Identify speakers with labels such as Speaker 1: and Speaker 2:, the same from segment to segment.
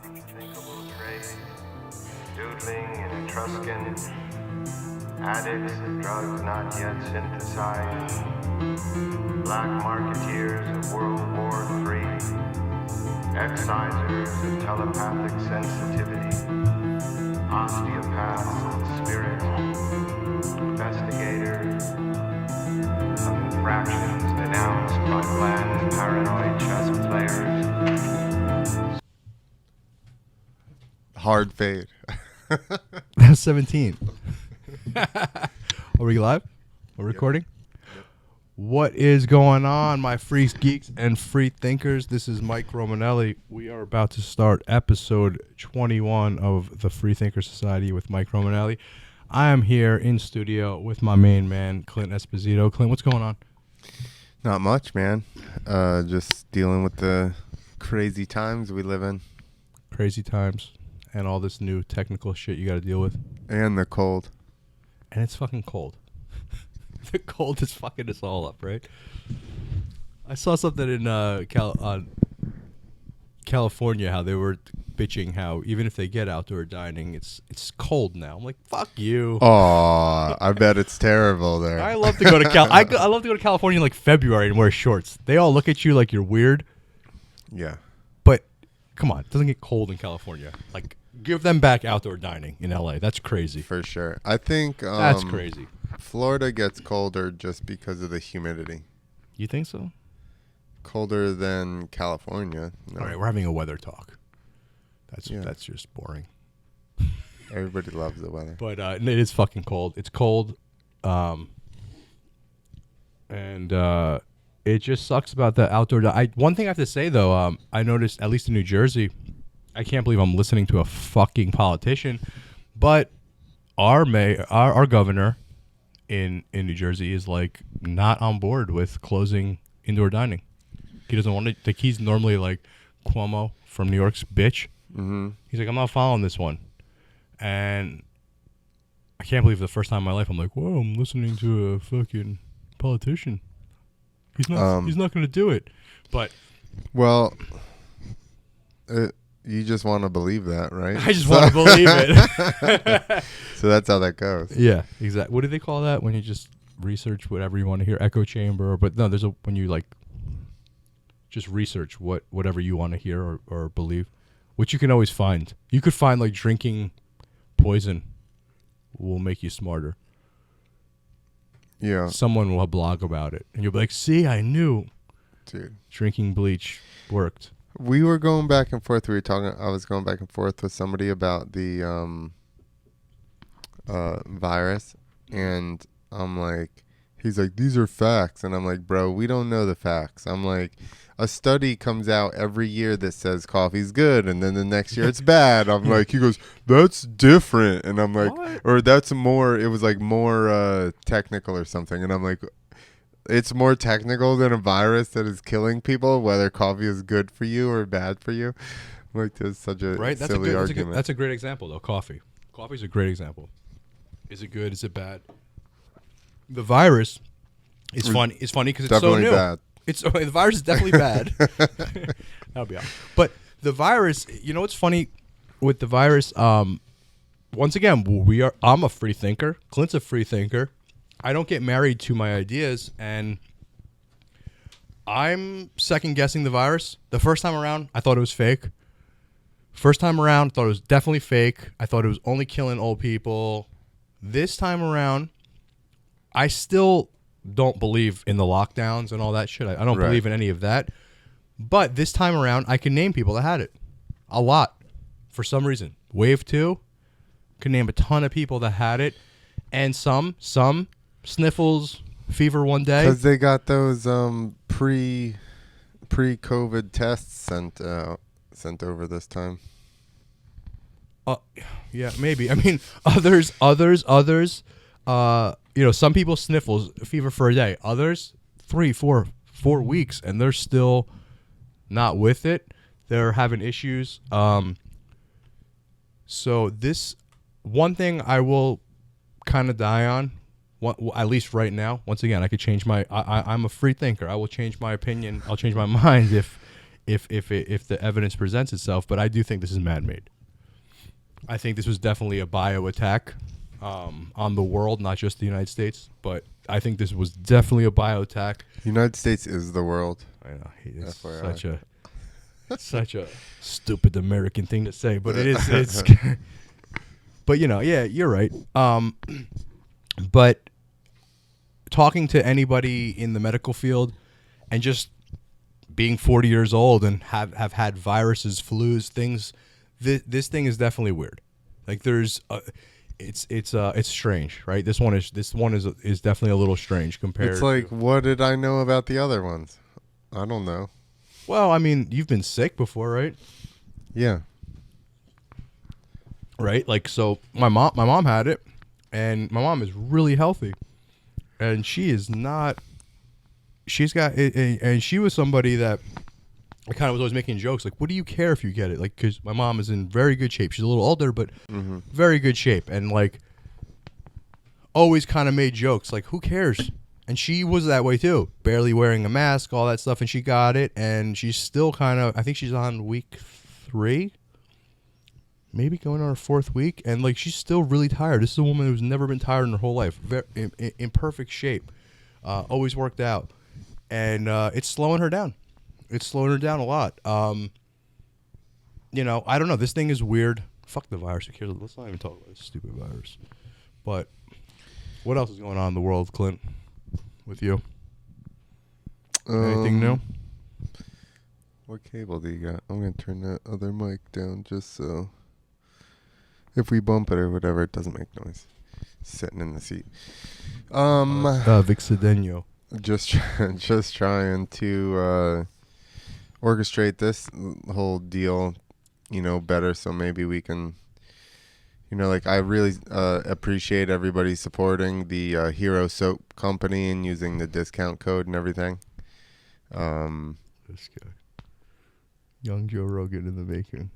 Speaker 1: unthinkable trade, doodling and Etruscan, addicts of drugs not yet synthesized, black marketeers of World War III, excisers of telepathic sensitivity, osteopaths of spirit, investigators of infractions denounced by bland paranoid chess players.
Speaker 2: Hard fade.
Speaker 3: That's 17. Are we live? We're recording?
Speaker 2: Yep.
Speaker 3: What is going on, my free geeks and free thinkers? This is Mike Romanelli. We are about to start episode 21 of the Free Thinker Society with Mike Romanelli. I am here in studio with my main man, Clint Esposito. Clint, what's going on?
Speaker 2: Not much, man. Just dealing with the crazy times we live in.
Speaker 3: Crazy times and all this new technical shit you got to deal with.
Speaker 2: And the cold.
Speaker 3: And it's fucking cold. The cold is fucking us all up, right? I saw something in California how they were bitching how even if they get outdoor dining, it's cold now. I'm like, fuck you.
Speaker 2: Oh, I bet it's terrible there.
Speaker 3: I love to go to I love to go to California in like February and wear shorts. They all look at you like you're weird.
Speaker 2: Yeah.
Speaker 3: But come on, it doesn't get cold in California. Like, give them back outdoor dining in LA. That's crazy.
Speaker 2: For sure. I think
Speaker 3: That's crazy.
Speaker 2: Florida gets colder just because of the humidity.
Speaker 3: You think so?
Speaker 2: Colder than California. No.
Speaker 3: All right, we're having a weather talk.
Speaker 2: Yeah.
Speaker 3: That's just boring.
Speaker 2: Everybody loves the weather.
Speaker 3: But it is fucking cold. It's cold. And it just sucks about the outdoor. One thing I have to say, though, I noticed, at least in New Jersey, I can't believe I'm listening to a fucking politician, but our governor in New Jersey is like not on board with closing indoor dining. He doesn't want to. Like, he's normally like Cuomo from New York's bitch.
Speaker 2: Mm-hmm.
Speaker 3: He's like, I'm not following this one. And I can't believe the first time in my life I'm like, whoa, I'm listening to a fucking politician. He's not going to do it. But
Speaker 2: Well, you just want to believe that, right?
Speaker 3: I just want to believe it.
Speaker 2: So that's how that goes.
Speaker 3: Yeah, exactly. What do they call that when you just research whatever you want to hear? Echo chamber. But no, there's when you like just research whatever you want to hear or believe, which you can always find. You could find like drinking poison will make you smarter.
Speaker 2: Yeah.
Speaker 3: Someone will blog about it, and you'll be like, see, I knew.
Speaker 2: Dude.
Speaker 3: Drinking bleach worked.
Speaker 2: We were going back and forth. I was going back and forth with somebody about the virus, and I'm like, he's like, these are facts, and I'm like, bro, we don't know the facts. I'm like, a study comes out every year that says coffee's good, and then the next year it's bad. I'm like, he goes, that's different, and I'm like,
Speaker 3: What?
Speaker 2: or that's more. It was like more technical or something, and I'm like, it's more technical than a virus that is killing people, whether coffee is good for you or bad for you. Like, that's such a silly argument.
Speaker 3: That's a great example, though. Coffee. Coffee's a great example. Is it good? Is it bad? The virus is funny. It's funny because it's so
Speaker 2: definitely
Speaker 3: new.
Speaker 2: bad.
Speaker 3: The virus is definitely bad. That'll be out. But the virus, you know what's funny with the virus? Once again, I'm a free thinker. Clint's a free thinker. I don't get married to my ideas, and I'm second guessing the virus. The first time around, I thought it was fake. First time around, I thought it was definitely fake. I thought it was only killing old people. This time around, I still don't believe in the lockdowns and all that shit. I don't believe in any of that. But this time around, I can name people that had it. A lot. For some reason. Wave 2, can name a ton of people that had it. And some sniffles, fever one day.
Speaker 2: Because they got those pre-COVID tests sent over this time.
Speaker 3: Yeah, maybe. I mean, others. Some people sniffles, fever for a day. Others, 3-4 weeks, and they're still not with it. They're having issues. So this one thing I will kind of die on, at least right now. Once again, I could change my. I'm a free thinker. I will change my opinion. I'll change my mind if the evidence presents itself. But I do think this is man-made. I think this was definitely a bio attack on the world, not just the United States. But I think this was definitely a bio attack.
Speaker 2: United States is the world.
Speaker 3: I know it's
Speaker 2: FYI.
Speaker 3: such a stupid American thing to say, but it is. It's. But yeah, you're right. But talking to anybody in the medical field, and just being 40 years old and have had viruses, flus, things, this thing is definitely weird. Like it's strange, right? This one is definitely a little strange compared.
Speaker 2: It's like, what did I know about the other ones? I don't know.
Speaker 3: Well, I mean, you've been sick before, right?
Speaker 2: Yeah.
Speaker 3: Right? Like, so my mom had it, and my mom is really healthy, and she is not. She's got it, and she was somebody that I kind of was always making jokes like, "What do you care if you get it?" Like, because my mom is in very good shape. She's a little older, but very good shape, and like, always kind of made jokes like, "Who cares?" And she was that way too, barely wearing a mask, all that stuff, and she got it, and she's still kind of. I think she's on week 3. Maybe going on her 4th week, and like she's still really tired. This is a woman who's never been tired in her whole life, in perfect shape, always worked out, and it's slowing her down. It's slowing her down a lot. I don't know. This thing is weird. Fuck the virus. Who cares? Let's not even talk about this stupid virus. But what else is going on in the world, Clint, with you? Anything new?
Speaker 2: What cable do you got? I'm gonna turn that other mic down just so. If we bump it or whatever, it doesn't make noise. Sitting in the seat.
Speaker 3: Vixideno.
Speaker 2: Just trying to orchestrate this whole deal, better. So maybe we can, like I really appreciate everybody supporting the Hero Soap Company and using the discount code and everything.
Speaker 3: This guy, young Joe Rogan in the making.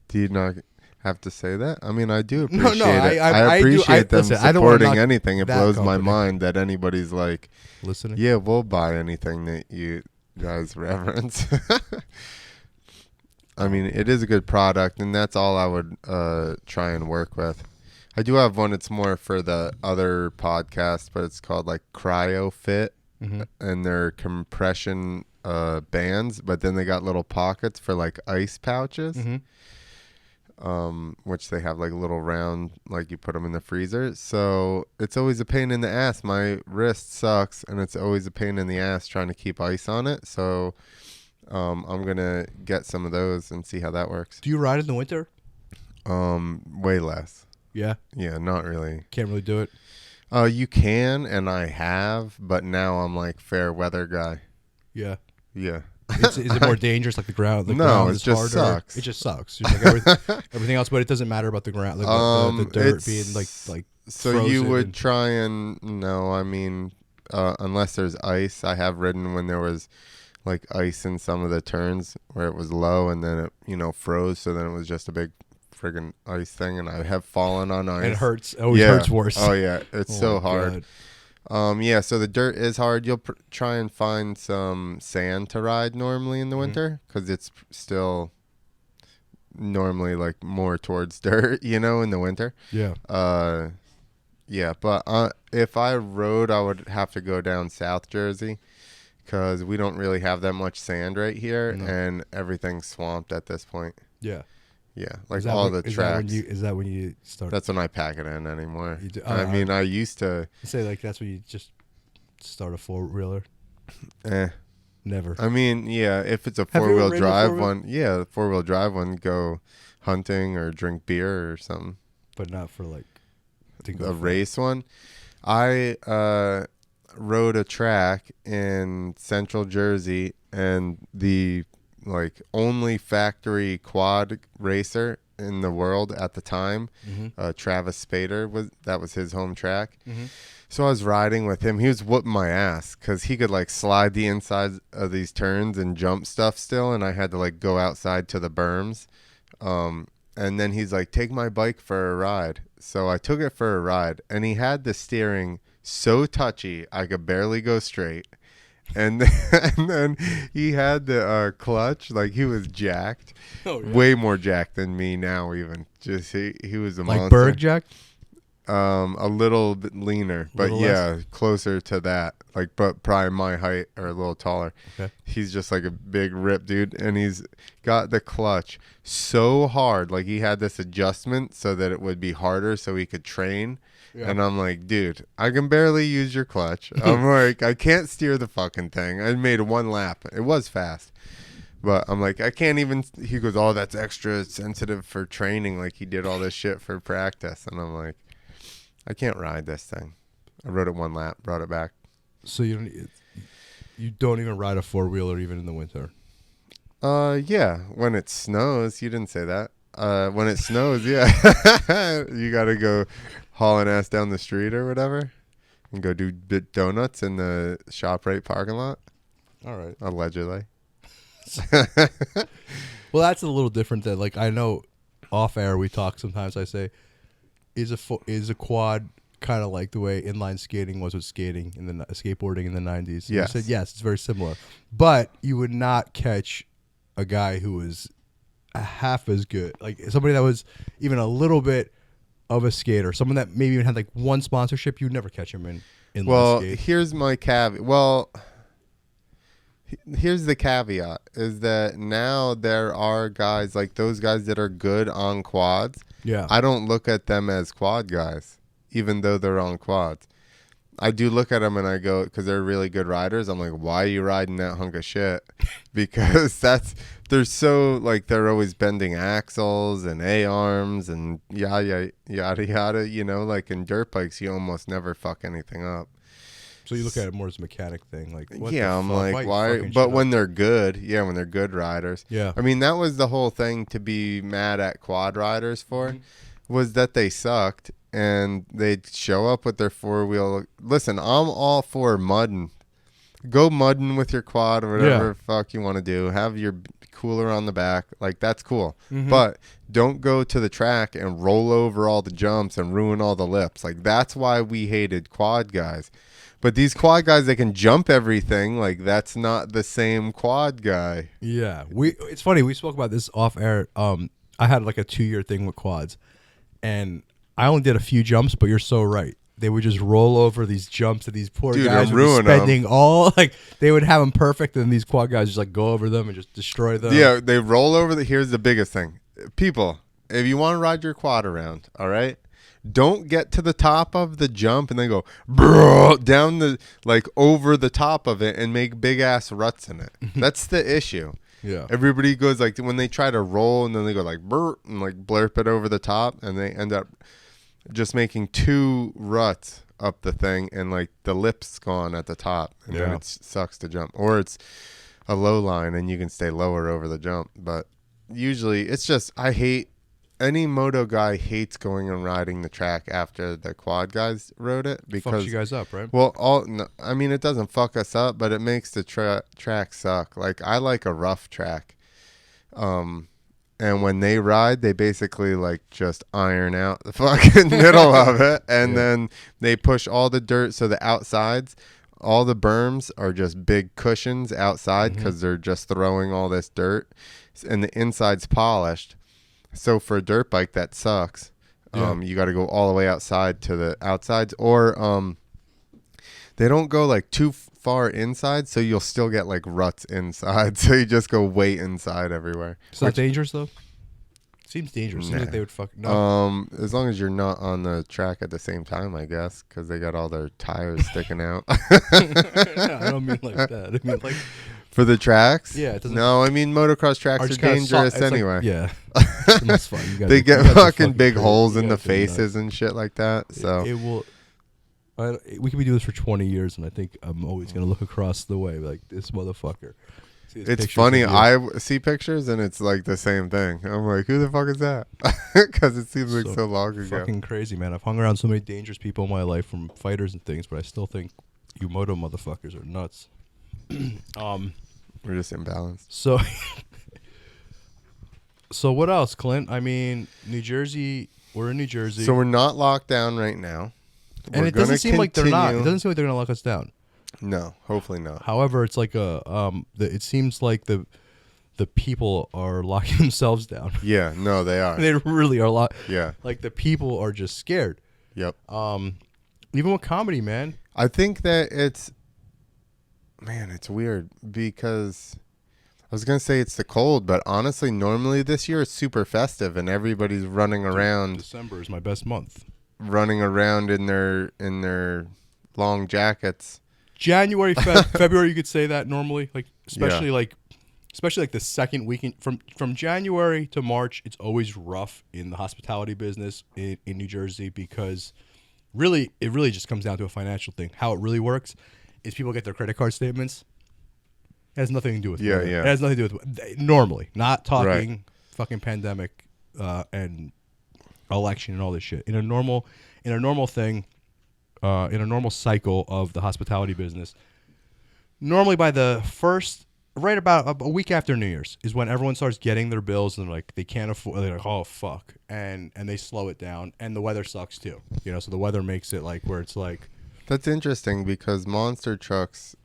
Speaker 2: Do you not have to say that? I mean, I do appreciate it.
Speaker 3: I
Speaker 2: appreciate them
Speaker 3: listen, I don't wanna
Speaker 2: supporting
Speaker 3: knock
Speaker 2: anything. It
Speaker 3: that
Speaker 2: blows my
Speaker 3: company.
Speaker 2: mind that anybody's like,
Speaker 3: Listening.
Speaker 2: yeah, we'll buy anything that you guys reference. I mean, it is a good product, and that's all I would try and work with. I do have one. It's more for the other podcast, but it's called like Cryo Fit, and they're compression bands, but then they got little pockets for like ice pouches. Which they have like a little round, like you put them in the freezer. So it's always a pain in the ass. My wrist sucks, and it's always a pain in the ass trying to keep ice on it. So I'm gonna get some of those and see how that works.
Speaker 3: Do you ride in the winter?
Speaker 2: Way less.
Speaker 3: Yeah.
Speaker 2: Yeah, not really.
Speaker 3: Can't really do it.
Speaker 2: You can, and I have, but now I'm like fair weather guy.
Speaker 3: Yeah.
Speaker 2: Yeah.
Speaker 3: Is it more dangerous, like the ground? The
Speaker 2: No,
Speaker 3: ground
Speaker 2: it
Speaker 3: is
Speaker 2: just
Speaker 3: harder?
Speaker 2: sucks.
Speaker 3: It just sucks. Just like everything else, but it doesn't matter about the ground, like the dirt being like
Speaker 2: So you would
Speaker 3: and
Speaker 2: try and no, I mean, unless there's ice. I have ridden when there was like ice in some of the turns where it was low and then it froze, so then it was just a big friggin' ice thing, and I have fallen on ice.
Speaker 3: it hurts. It always hurts worse.
Speaker 2: Oh yeah, it's
Speaker 3: Oh
Speaker 2: so
Speaker 3: my
Speaker 2: hard.
Speaker 3: God.
Speaker 2: So the dirt is hard. You'll try and find some sand to ride normally in the winter because it's still normally like more towards dirt, in the winter.
Speaker 3: Yeah.
Speaker 2: But if I rode, I would have to go down South Jersey because we don't really have that much sand right here, and everything's swamped at this point.
Speaker 3: Yeah.
Speaker 2: Yeah, like all the tracks.
Speaker 3: Is that when you start?
Speaker 2: That's when I pack it in anymore.
Speaker 3: You do-
Speaker 2: I mean, I used to.
Speaker 3: You say like that's when you just start a 4-wheeler.
Speaker 2: Eh.
Speaker 3: Never.
Speaker 2: I mean, yeah, if it's a
Speaker 3: Have you ever
Speaker 2: 4-wheel
Speaker 3: ridden a
Speaker 2: drive
Speaker 3: 4-wheel?
Speaker 2: one, yeah, the 4-wheel drive one, go hunting or drink beer or something.
Speaker 3: But not for like to go
Speaker 2: A
Speaker 3: for-
Speaker 2: race one. I rode a track in Central Jersey, and the only factory quad racer in the world at the time, Travis Spader, was his home track. So I was riding with him. He was whooping my ass because he could slide the inside of these turns and jump stuff still, and I had to go outside to the berms. And then he's like, take my bike for a ride. So I took it for a ride, and he had the steering so touchy I could barely go straight. And then, and then he had the clutch. Like, he was jacked.
Speaker 3: Oh, yeah.
Speaker 2: Way more jacked than me now, even. Just he was a
Speaker 3: Like
Speaker 2: monster.
Speaker 3: Berg Jack?
Speaker 2: A little bit leaner, but
Speaker 3: Little
Speaker 2: yeah,
Speaker 3: less?
Speaker 2: closer to that. Like, but probably my height or a little taller.
Speaker 3: Okay.
Speaker 2: He's just like a big rip dude, and he's got the clutch so hard. Like, he had this adjustment so that it would be harder so he could train.
Speaker 3: Yeah.
Speaker 2: And I'm like, dude, I can barely use your clutch. I'm like, I can't steer the fucking thing. I made one lap. It was fast. But I'm like, I can't even. He goes, oh, that's extra sensitive for training. Like, he did all this shit for practice. And I'm like, I can't ride this thing. I rode it one lap, brought it back.
Speaker 3: So you don't even ride a 4-wheeler even in the winter?
Speaker 2: Yeah. When it snows, you didn't say that. When it snows, yeah. You got to go hauling ass down the street or whatever and go do donuts in the ShopRite parking lot.
Speaker 3: All right.
Speaker 2: Allegedly.
Speaker 3: Well, that's a little different than, like, I know off air we talk sometimes. I say, is a quad kind of like the way inline skating was with skating in the skateboarding in the 90s? And
Speaker 2: Yes.
Speaker 3: you said yes, it's very similar, but you would not catch a guy who was half as good, like somebody that was even a little bit of a skater, someone that maybe even had like one sponsorship. You'd never catch him in inline
Speaker 2: Well,
Speaker 3: skate.
Speaker 2: here's my caveat. Well, here's the caveat is that now there are guys like those guys that are good on quads.
Speaker 3: Yeah.
Speaker 2: I don't look at them as quad guys, even though they're on quads. I do look at them and I go, because they're really good riders. I'm like, why are you riding that hunk of shit? Because they're so, like, they're always bending axles and A-arms and yada, yada, you know, like in dirt bikes, you almost never fuck anything up.
Speaker 3: So you look at it more as a mechanic thing, like, what
Speaker 2: Yeah,
Speaker 3: the
Speaker 2: I'm
Speaker 3: fuck?
Speaker 2: like,
Speaker 3: you
Speaker 2: why?
Speaker 3: fucking
Speaker 2: But
Speaker 3: shit
Speaker 2: when
Speaker 3: up?
Speaker 2: they're good, when they're good riders.
Speaker 3: Yeah.
Speaker 2: I mean, that was the whole thing to be mad at quad riders for,
Speaker 3: Mm-hmm.
Speaker 2: was that they sucked and they'd show up with their 4-wheel. Listen, I'm all for mudding. Go mudding with your quad or whatever
Speaker 3: Yeah.
Speaker 2: fuck you want to do. Have your cooler on the back. Like, that's cool.
Speaker 3: Mhm.
Speaker 2: But don't go to the track and roll over all the jumps and ruin all the lips. Like, that's why we hated quad guys. But these quad guys, they can jump everything. Like, that's not the same quad guy.
Speaker 3: Yeah, it's funny. We spoke about this off air. I had like a 2-year thing with quads, and I only did a few jumps. But you're so right. They would just roll over these jumps, and these poor
Speaker 2: Dude,
Speaker 3: guys
Speaker 2: I'm
Speaker 3: would be
Speaker 2: ruining 'em.
Speaker 3: spending all like they would have them perfect, and these quad guys just like go over them and just destroy them.
Speaker 2: Yeah, they roll over here's the biggest thing. People, if you want to ride your quad around, all right? Don't get to the top of the jump and then go down the, like, over the top of it and make big ass ruts in it. That's the issue.
Speaker 3: Yeah.
Speaker 2: Everybody goes like, when they try to roll and then they go like brr and like blurp it over the top, and they end up just making 2 ruts up the thing, and like the lip's gone at the top, and then
Speaker 3: Yeah.
Speaker 2: it sucks to jump. Or it's a low line and you can stay lower over the jump. But usually it's just, I hate, any moto guy hates going and riding the track after the quad guys rode it, because
Speaker 3: Fucks you guys up, right?
Speaker 2: well, no, I mean, it doesn't fuck us up, but it makes the track suck. Like, I like a rough track. And when they ride, they basically like just iron out the fucking middle of it, and then they push all the dirt, so the outsides, all the berms are just big cushions outside because they're just throwing all this dirt, and the inside's polished. So for a dirt bike, that sucks.
Speaker 3: Yeah.
Speaker 2: You got to go all the way outside to the outsides, or they don't go like too far inside, so you'll still get like ruts inside. So you just go way inside everywhere.
Speaker 3: It's not dangerous though. Seems dangerous. Seems
Speaker 2: Nah.
Speaker 3: like they would fuck. No.
Speaker 2: As long as you're not on the track at the same time, I guess, because they got all their tires sticking out.
Speaker 3: No, I don't mean like that. I mean like
Speaker 2: For the tracks?
Speaker 3: Yeah, it doesn't-
Speaker 2: No, I mean, motocross tracks are
Speaker 3: just kinda
Speaker 2: dangerous
Speaker 3: it's like-
Speaker 2: anyway.
Speaker 3: yeah. It's the most fun. You gotta
Speaker 2: They
Speaker 3: be-
Speaker 2: get
Speaker 3: you gotta be
Speaker 2: fucking big
Speaker 3: crazy.
Speaker 2: holes
Speaker 3: You
Speaker 2: in the
Speaker 3: gotta be nuts.
Speaker 2: faces and shit like that. So
Speaker 3: It will. We could be doing this for 20 years, and I think I'm always gonna look across the way like this motherfucker. See his
Speaker 2: it's
Speaker 3: pictures
Speaker 2: funny.
Speaker 3: of you.
Speaker 2: I see pictures and it's like the same thing. I'm like, who the fuck is that? Because it seems like so long ago.
Speaker 3: Fucking crazy, man. I've hung around so many dangerous people in my life, from fighters and things, but I still think you moto motherfuckers are nuts.
Speaker 2: We're just imbalanced.
Speaker 3: So, so what else, Clint? I mean, New Jersey. We're in New Jersey,
Speaker 2: So we're not locked down right now.
Speaker 3: and
Speaker 2: We're
Speaker 3: it doesn't
Speaker 2: gonna
Speaker 3: seem like they're not. It
Speaker 2: continue-
Speaker 3: doesn't seem like they're gonna lock us down.
Speaker 2: No, hopefully not.
Speaker 3: However, it's like it seems like the people are locking themselves down.
Speaker 2: Yeah, no, they are.
Speaker 3: They really are
Speaker 2: Yeah.
Speaker 3: like the people are just scared.
Speaker 2: Yep.
Speaker 3: Even with comedy, man.
Speaker 2: I think that it's weird because I was going to say it's the cold, but honestly, normally this year it's super festive and everybody's running around.
Speaker 3: December is my best month.
Speaker 2: Running around in their long jackets.
Speaker 3: January, February, you could say that normally, like especially like the second weekend from January to March. It's always rough in the hospitality business in New Jersey because it really just comes down to a financial thing. How it really works is people get their credit card statements. It has nothing to do with weather. It has nothing to do with normally, not talking fucking pandemic and election and all this shit. In a normal thing, in a normal cycle of the hospitality business, normally by the first, right about a week after New Year's is when everyone starts getting their bills and like they can't afford. They're like, oh fuck, and they slow it down, and the weather sucks too. So the weather makes it like where it's like.
Speaker 2: That's interesting because monster trucks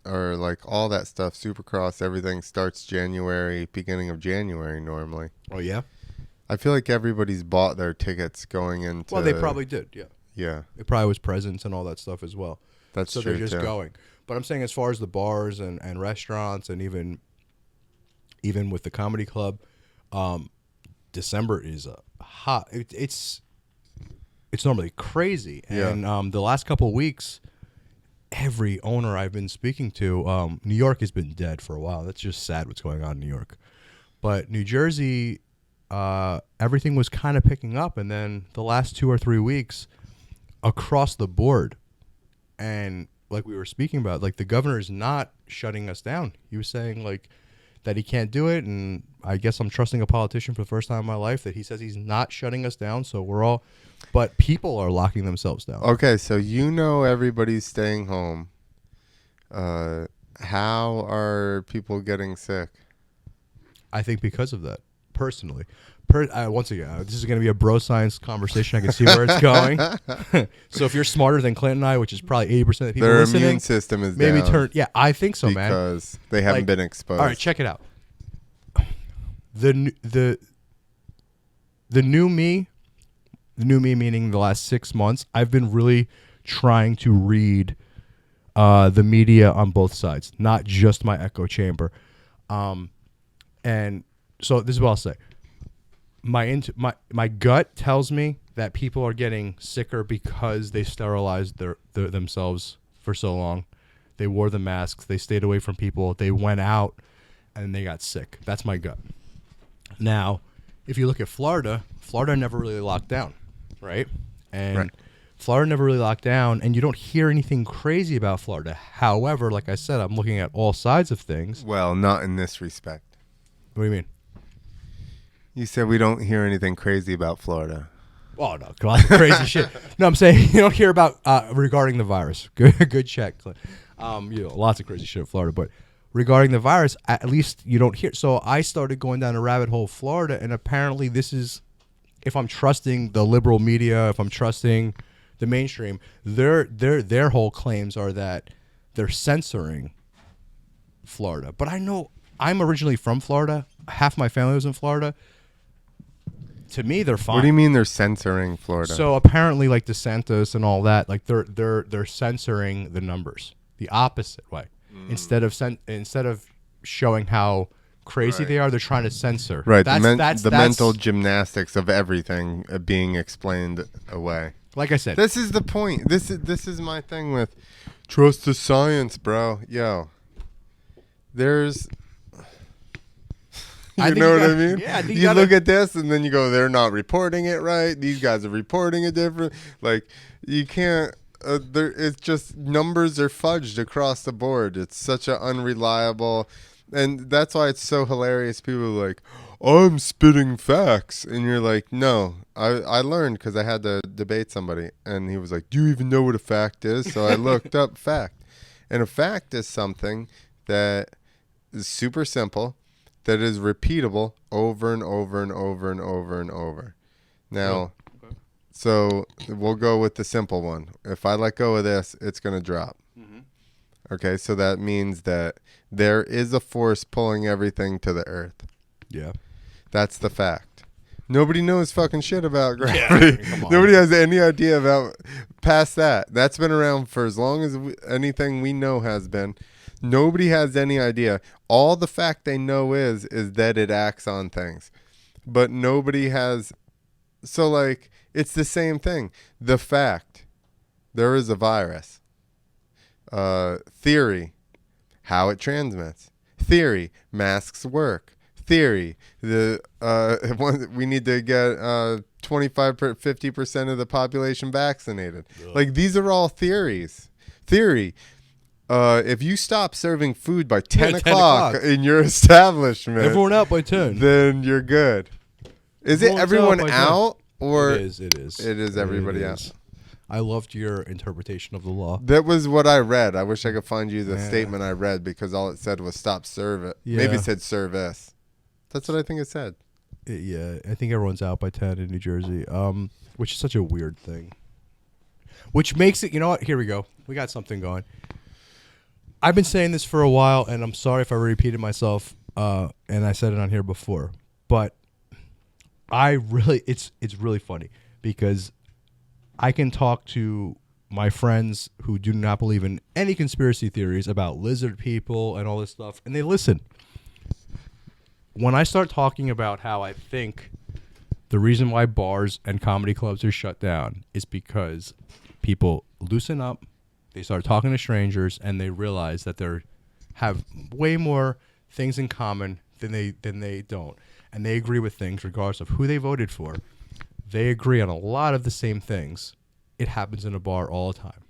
Speaker 2: or like all that stuff, Supercross, everything starts beginning of January normally.
Speaker 3: Oh yeah.
Speaker 2: I feel like everybody's bought their tickets going into.
Speaker 3: Well, they probably did. Yeah.
Speaker 2: Yeah.
Speaker 3: It probably was presents and all that stuff as well.
Speaker 2: That's
Speaker 3: so
Speaker 2: true.
Speaker 3: So they're just going. But I'm saying as far as the bars and restaurants and even with the comedy club, December is hot. It's normally crazy. And the last couple of weeks, every owner I've been speaking to, New York has been dead for a while. That's just sad what's going on in New York. But New Jersey, everything was kind of picking up. And then the last 2 or 3 weeks, across the board, and like we were speaking about, like the governor is not shutting us down. He was saying like that he can't do it, and I guess I'm trusting a politician for the first time in my life that he says he's not shutting us down. So but people are locking themselves down.
Speaker 2: Okay, so everybody's staying home. How are people getting sick?
Speaker 3: I think because of that, personally. Once again, this is going to be a bro science conversation. I can see where it's going. So if you're smarter than Clint and I, which is probably 80% of the people listening,
Speaker 2: their immune system is
Speaker 3: maybe
Speaker 2: down.
Speaker 3: Yeah, I think so, man.
Speaker 2: Because they haven't been exposed.
Speaker 3: All right, check it out. The new me meaning the last 6 months, I've been really trying to read the media on both sides, not just my echo chamber. And so this is what I'll say. My gut tells me that people are getting sicker because they sterilized themselves for so long. They wore the masks. They stayed away from people. They went out, and they got sick. That's my gut. Now, if you look at Florida never really locked down, right? And Florida never really locked down, and you don't hear anything crazy about Florida. However, like I said, I'm looking at all sides of things.
Speaker 2: Well, not in this respect.
Speaker 3: What do you mean?
Speaker 2: You said we don't hear anything crazy about Florida.
Speaker 3: Oh, no, lots of crazy shit. No, I'm saying you don't hear about regarding the virus. Good check, Clint. Lots of crazy shit in Florida, but regarding the virus, at least you don't hear. So I started going down a rabbit hole of Florida, and apparently this is, if I'm trusting the liberal media, if I'm trusting the mainstream, their whole claims are that they're censoring Florida. But I know I'm originally from Florida. Half my family was in Florida. To me, they're fine.
Speaker 2: What do you mean they're censoring Florida?
Speaker 3: So apparently, like DeSantis and all that, like they're censoring the numbers the opposite way. Instead of showing how crazy they are, they're trying to censor.
Speaker 2: Right. That's mental gymnastics of everything being explained away.
Speaker 3: Like I said,
Speaker 2: this is the point. This is my thing with trust the science, bro. Yo, there's. You know what I mean?
Speaker 3: Yeah,
Speaker 2: you look at this and then you go, they're not reporting it right. These guys are reporting it different. Like, you can't. It's just numbers are fudged across the board. It's such an unreliable, and that's why it's so hilarious. People are like, I'm spitting facts, and you're like, no. I learned because I had to debate somebody, and he was like, do you even know what a fact is? So I looked up fact, and a fact is something that is super simple, that is repeatable over and over and over and over and over. Now, so we'll go with the simple one. If I let go of this, it's going to drop. Mm-hmm. Okay, so that means that there is a force pulling everything to the earth.
Speaker 3: Yeah.
Speaker 2: That's the fact. Nobody knows fucking shit about
Speaker 3: Yeah,
Speaker 2: gravity.
Speaker 3: come on.
Speaker 2: Nobody has any idea about past that. That's been around for as long as anything we know has been. Nobody has any idea. All the fact they know is that it acts on things. But nobody has. So, like, it's the same thing. The fact there is a virus. Theory, how it transmits. Theory, masks work. Theory, we need to get 50% of the population vaccinated.
Speaker 3: Ugh.
Speaker 2: Like, these are all theories. Theory, if you stop serving food by 10 o'clock in your establishment,
Speaker 3: Everyone out by 10.
Speaker 2: then you're good. Is it
Speaker 3: Everyone's
Speaker 2: everyone
Speaker 3: out by 10.
Speaker 2: out? Or
Speaker 3: It is.
Speaker 2: It is everybody out.
Speaker 3: I loved your interpretation of the law.
Speaker 2: That was what I read. I wish I could find you the
Speaker 3: Yeah.
Speaker 2: statement I read because all it said was stop service.
Speaker 3: Yeah.
Speaker 2: Maybe it said service. That's what I think it said.
Speaker 3: Yeah, I think everyone's out by 10 in New Jersey, which is such a weird thing. Which makes it, you know what? Here we go. We got something going. I've been saying this for a while, and I'm sorry if I repeated myself, and I said it on here before, but it's really funny because I can talk to my friends who do not believe in any conspiracy theories about lizard people and all this stuff, and they listen. When I start talking about how I think the reason why bars and comedy clubs are shut down is because people loosen up, they start talking to strangers, and they realize that they have way more things in common than they don't, and they agree with things regardless of who they voted for. They agree on a lot of the same things. It happens in a bar all the time.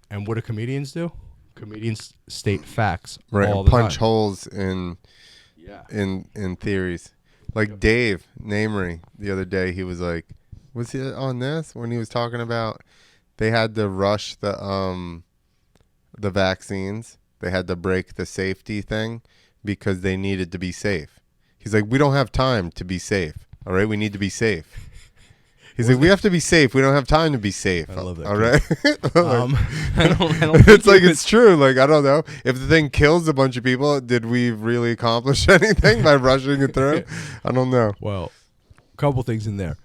Speaker 3: And what do comedians do? Comedians state facts all the
Speaker 2: punch
Speaker 3: time.
Speaker 2: holes in
Speaker 3: Yeah.
Speaker 2: in theories. Like Dave Namery the other day, he was like, was he on this when he was talking about they had to rush the vaccines. They had to break the safety thing because they needed to be safe. He's like, we don't have time to be safe. All right, we need to be safe. He's like, we have to be safe. We don't have time to be safe.
Speaker 3: I love that
Speaker 2: All
Speaker 3: kid.
Speaker 2: right.
Speaker 3: I don't
Speaker 2: It's like it's true. Like, I don't know if the thing kills a bunch of people. Did we really accomplish anything by rushing it through? I don't know.
Speaker 3: Well, a couple things in there.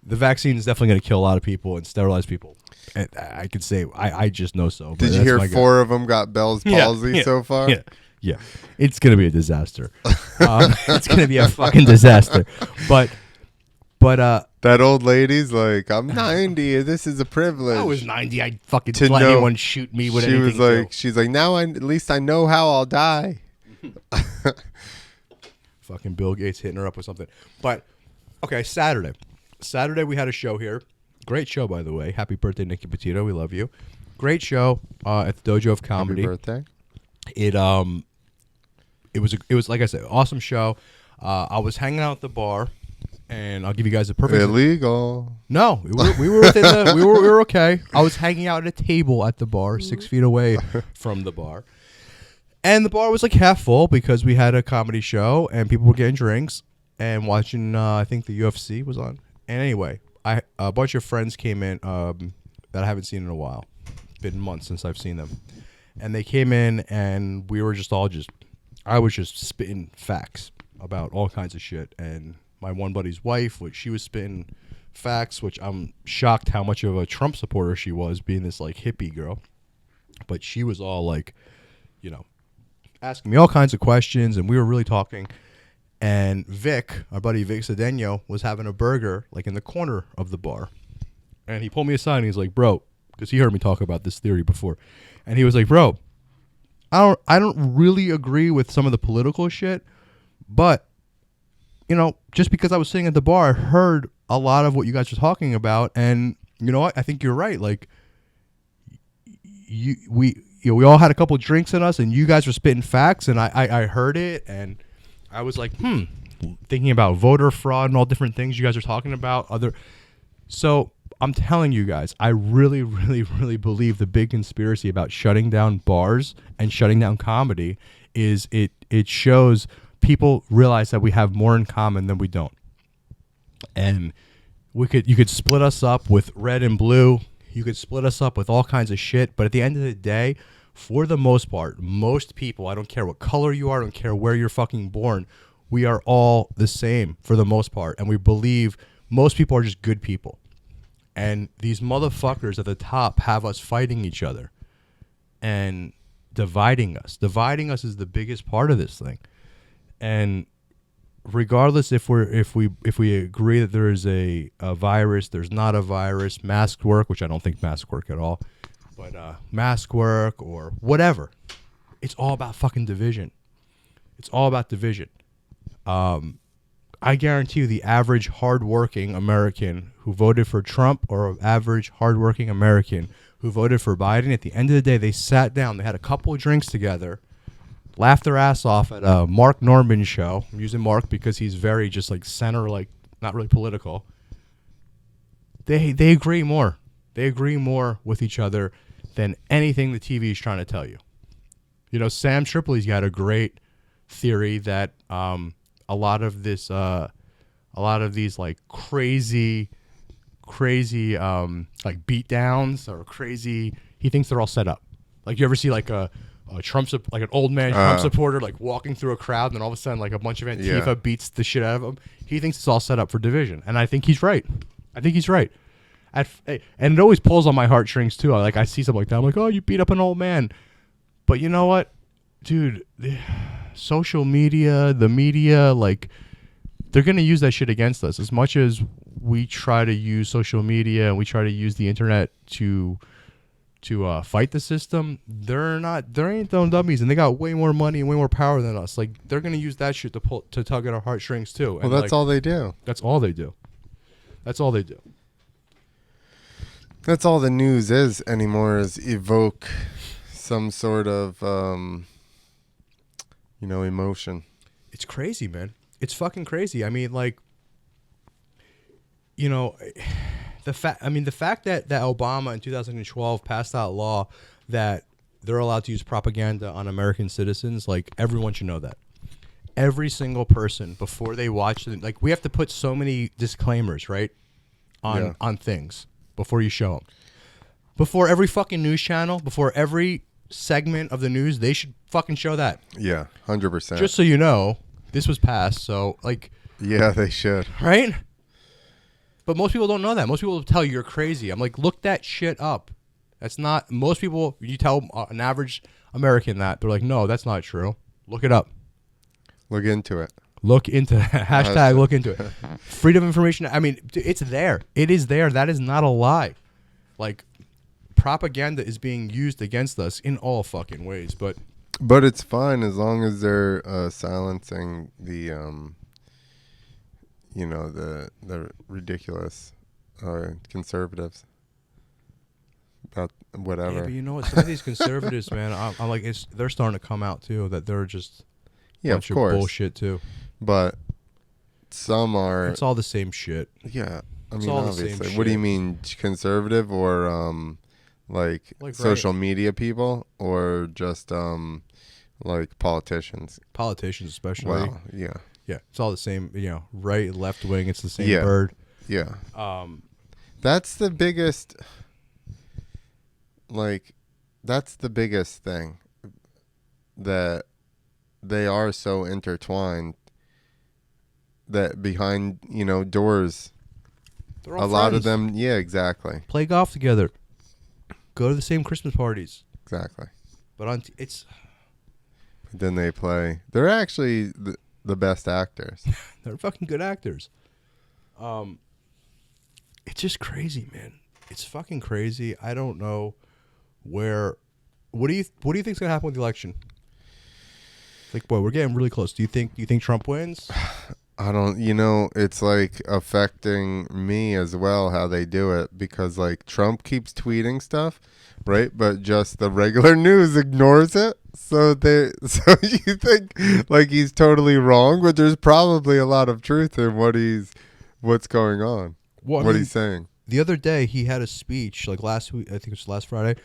Speaker 3: The vaccine is definitely going to kill a lot of people and sterilize people. And I could say I just know so. but
Speaker 2: Did you
Speaker 3: that's
Speaker 2: hear
Speaker 3: my gut.
Speaker 2: 4 of them got Bell's palsy so far?
Speaker 3: Yeah. It's going to be a disaster. It's going to be a fucking disaster. But
Speaker 2: That old lady's like, I'm 90. This is a privilege.
Speaker 3: I was 90. I'd fucking
Speaker 2: To
Speaker 3: let
Speaker 2: know-
Speaker 3: anyone shoot me with
Speaker 2: She
Speaker 3: anything.
Speaker 2: was like,
Speaker 3: too.
Speaker 2: she's like, now at least I know how I'll die.
Speaker 3: Fucking Bill Gates hitting her up with something. But, okay, Saturday. Saturday we had a show here. Great show, by the way. Happy birthday, Nikki Petito. We love you. Great show at the Dojo of Comedy.
Speaker 2: Happy birthday.
Speaker 3: It was like I said, awesome show. I was hanging out at the bar, and I'll give you guys a perfect.
Speaker 2: Illegal.
Speaker 3: No, we were within the we were okay. I was hanging out at a table at the bar, 6 feet away from the bar, and the bar was like half full because we had a comedy show and people were getting drinks and watching. I think the UFC was on. And anyway, a bunch of friends came in that I haven't seen in a while. It's been months since I've seen them, and they came in and we were I was just spitting facts about all kinds of shit. And my one buddy's wife, which she was spitting facts, which I'm shocked how much of a Trump supporter she was, being this like hippie girl. But she was all like, asking me all kinds of questions, and we were really talking. And Vic, our buddy Vic Cedeno, was having a burger like in the corner of the bar. And he pulled me aside and he's like, bro, because he heard me talk about this theory before. And he was like, bro, I don't really agree with some of the political shit, but just because I was sitting at the bar, I heard a lot of what you guys were talking about, and you know what? I think you're right. Like, we all had a couple drinks in us, and you guys were spitting facts, and I heard it, and I was like, thinking about voter fraud and all different things you guys are talking about. So I'm telling you guys, I really, really, really believe the big conspiracy about shutting down bars and shutting down comedy is it shows people realize that we have more in common than we don't. And you could split us up with red and blue. You could split us up with all kinds of shit. But at the end of the day, for the most part, most people, I don't care what color you are, I don't care where you're fucking born, we are all the same for the most part. And we believe most people are just good people. And these motherfuckers at the top have us fighting each other and dividing us. Dividing us is the biggest part of this thing. And regardless if we agree that there is a virus, there's not a virus, mask work, which I don't think mask work at all, but mask work or whatever, it's all about fucking division. It's all about division. I guarantee you the average hardworking American who voted for Trump or average hardworking American who voted for Biden, at the end of the day, they sat down, they had a couple of drinks together, laughed their ass off at a Mark Norman show. I'm using Mark because he's very just like center, like not really political. They agree more. They agree more with each other than anything the TV is trying to tell you. You know, Sam Tripoli's got a great theory that a lot of these like crazy like beat downs or crazy, he thinks they're all set up. Like you ever see like a like an old man Trump supporter like walking through a crowd and then all of a sudden like a bunch of Antifa beats the shit out of him. He thinks it's all set up for division, and I think he's right. And it always pulls on my heartstrings too. I see something like that, I'm like, oh, you beat up an old man. But you know what, dude? Social media, the media, like they're gonna use that shit against us. As much as we try to use social media and we try to use the internet to fight the system, there ain't no dummies, and they got way more money and way more power than us. Like they're gonna use that shit to tug at our heartstrings too.
Speaker 2: Well,
Speaker 3: and
Speaker 2: that's all they do.
Speaker 3: That's all they do. That's all they do.
Speaker 2: That's all the news is anymore, is evoke some sort of emotion.
Speaker 3: It's crazy, man. It's fucking crazy. I mean, like, you know, the fact that Obama in 2012 passed that law that they're allowed to use propaganda on American citizens, like everyone should know that. Every single person before they watch it, like we have to put so many disclaimers, right, on things before you show them. Before every fucking news channel, before every segment of the news, they should fucking show that.
Speaker 2: Yeah, 100%.
Speaker 3: Just so you know, this was passed. So like,
Speaker 2: yeah, they should.
Speaker 3: Right? But most people don't know that. Most people will tell you you're crazy. I'm like, look that shit up. That's not, most people, you tell an average American that, they're like, no, that's not true. Look it up.
Speaker 2: Look into it.
Speaker 3: Look into it. Hashtag look into it. Freedom of information. I mean, it's there. It is there. That is not a lie. Like, propaganda is being used against us in all fucking ways. But
Speaker 2: it's fine as long as they're silencing the the ridiculous conservatives about whatever.
Speaker 3: Yeah, but you know what? Some of these conservatives, man, I'm like, they're starting to come out too, that they're just bunch of bullshit too.
Speaker 2: But some are.
Speaker 3: It's all the same shit.
Speaker 2: Yeah,
Speaker 3: it's all
Speaker 2: obviously.
Speaker 3: the same shit.
Speaker 2: What do you mean, conservative or like social media people, or just like politicians?
Speaker 3: Politicians, especially.
Speaker 2: Wow. Yeah.
Speaker 3: Yeah, it's all the same. You know, right, left wing. It's the same bird.
Speaker 2: Yeah. That's the biggest. Like, that's the biggest thing. That they are so intertwined. That behind doors,
Speaker 3: they're all
Speaker 2: a lot
Speaker 3: friends.
Speaker 2: of them. Yeah, exactly.
Speaker 3: Play golf together. Go to the same Christmas parties.
Speaker 2: Exactly.
Speaker 3: But it's.
Speaker 2: Then they play. They're actually the best actors.
Speaker 3: They're fucking good actors. It's just crazy, man. It's fucking crazy. I don't know where. What do you think's gonna happen with the election? Like, boy, we're getting really close. Do you think Trump wins?
Speaker 2: I don't. It's like affecting me as well how they do it, because like Trump keeps tweeting stuff, right? But just the regular news ignores it. So you think like he's totally wrong, but there's probably a lot of truth in what's going on.
Speaker 3: Well,
Speaker 2: what he's saying.
Speaker 3: The other day he had a speech, like last week, I think it was last Friday.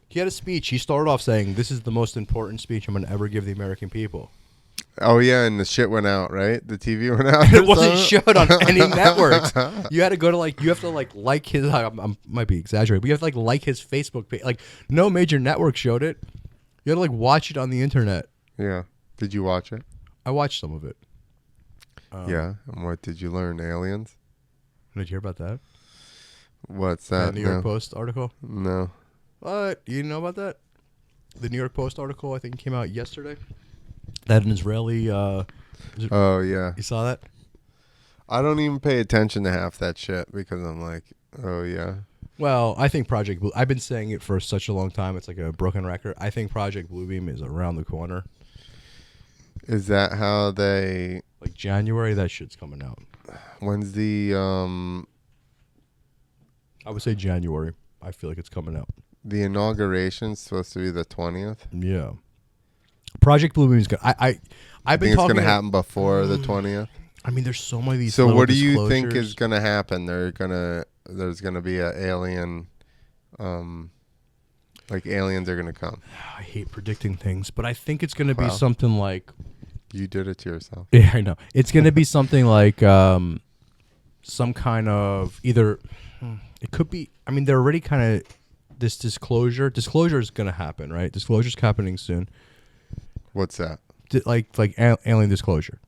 Speaker 3: He had a speech. He started off saying, "This is the most important speech I'm going to ever give the American people."
Speaker 2: Oh yeah, and the shit went out, right? The TV went out.
Speaker 3: It wasn't showed on any networks. You had to go to like his. I might be exaggerating, but you have to like his Facebook page. Like no major network showed it. You gotta like watch it on the internet.
Speaker 2: Yeah. Did you watch it?
Speaker 3: I watched some of it.
Speaker 2: Yeah. And what did you learn? Aliens?
Speaker 3: Did you hear about that?
Speaker 2: What's
Speaker 3: That
Speaker 2: that?
Speaker 3: New York Post article?
Speaker 2: No.
Speaker 3: What? You didn't know about that? The New York Post article, I think, came out yesterday. That an Israeli.
Speaker 2: Oh yeah.
Speaker 3: You saw that?
Speaker 2: I don't even pay attention to half that shit because I'm like, oh yeah.
Speaker 3: Well, I think Project Blue. I've been saying it for such a long time. It's like a broken record. I think Project Bluebeam is around the corner.
Speaker 2: Is that how they?
Speaker 3: Like January, that shit's coming out.
Speaker 2: When's the
Speaker 3: I would say January. I feel like it's coming out.
Speaker 2: the inauguration's supposed to be the 20th?
Speaker 3: Yeah. Project Bluebeam's good. I've been
Speaker 2: Think it's
Speaker 3: talking.
Speaker 2: gonna happen before the 20th.
Speaker 3: I mean, there's so many of these.
Speaker 2: So
Speaker 3: little
Speaker 2: what do you think
Speaker 3: disclosures.
Speaker 2: is gonna happen? There's gonna be an alien, like aliens are gonna come.
Speaker 3: I hate predicting things, but I think it's gonna be
Speaker 2: Wow.
Speaker 3: something like.
Speaker 2: You did it to yourself.
Speaker 3: Yeah, I know. It's gonna be something like some kind of either. It could be. I mean, they're already kind of this disclosure. Disclosure is gonna happen, right? Disclosure's happening soon.
Speaker 2: What's that?
Speaker 3: Like alien disclosure,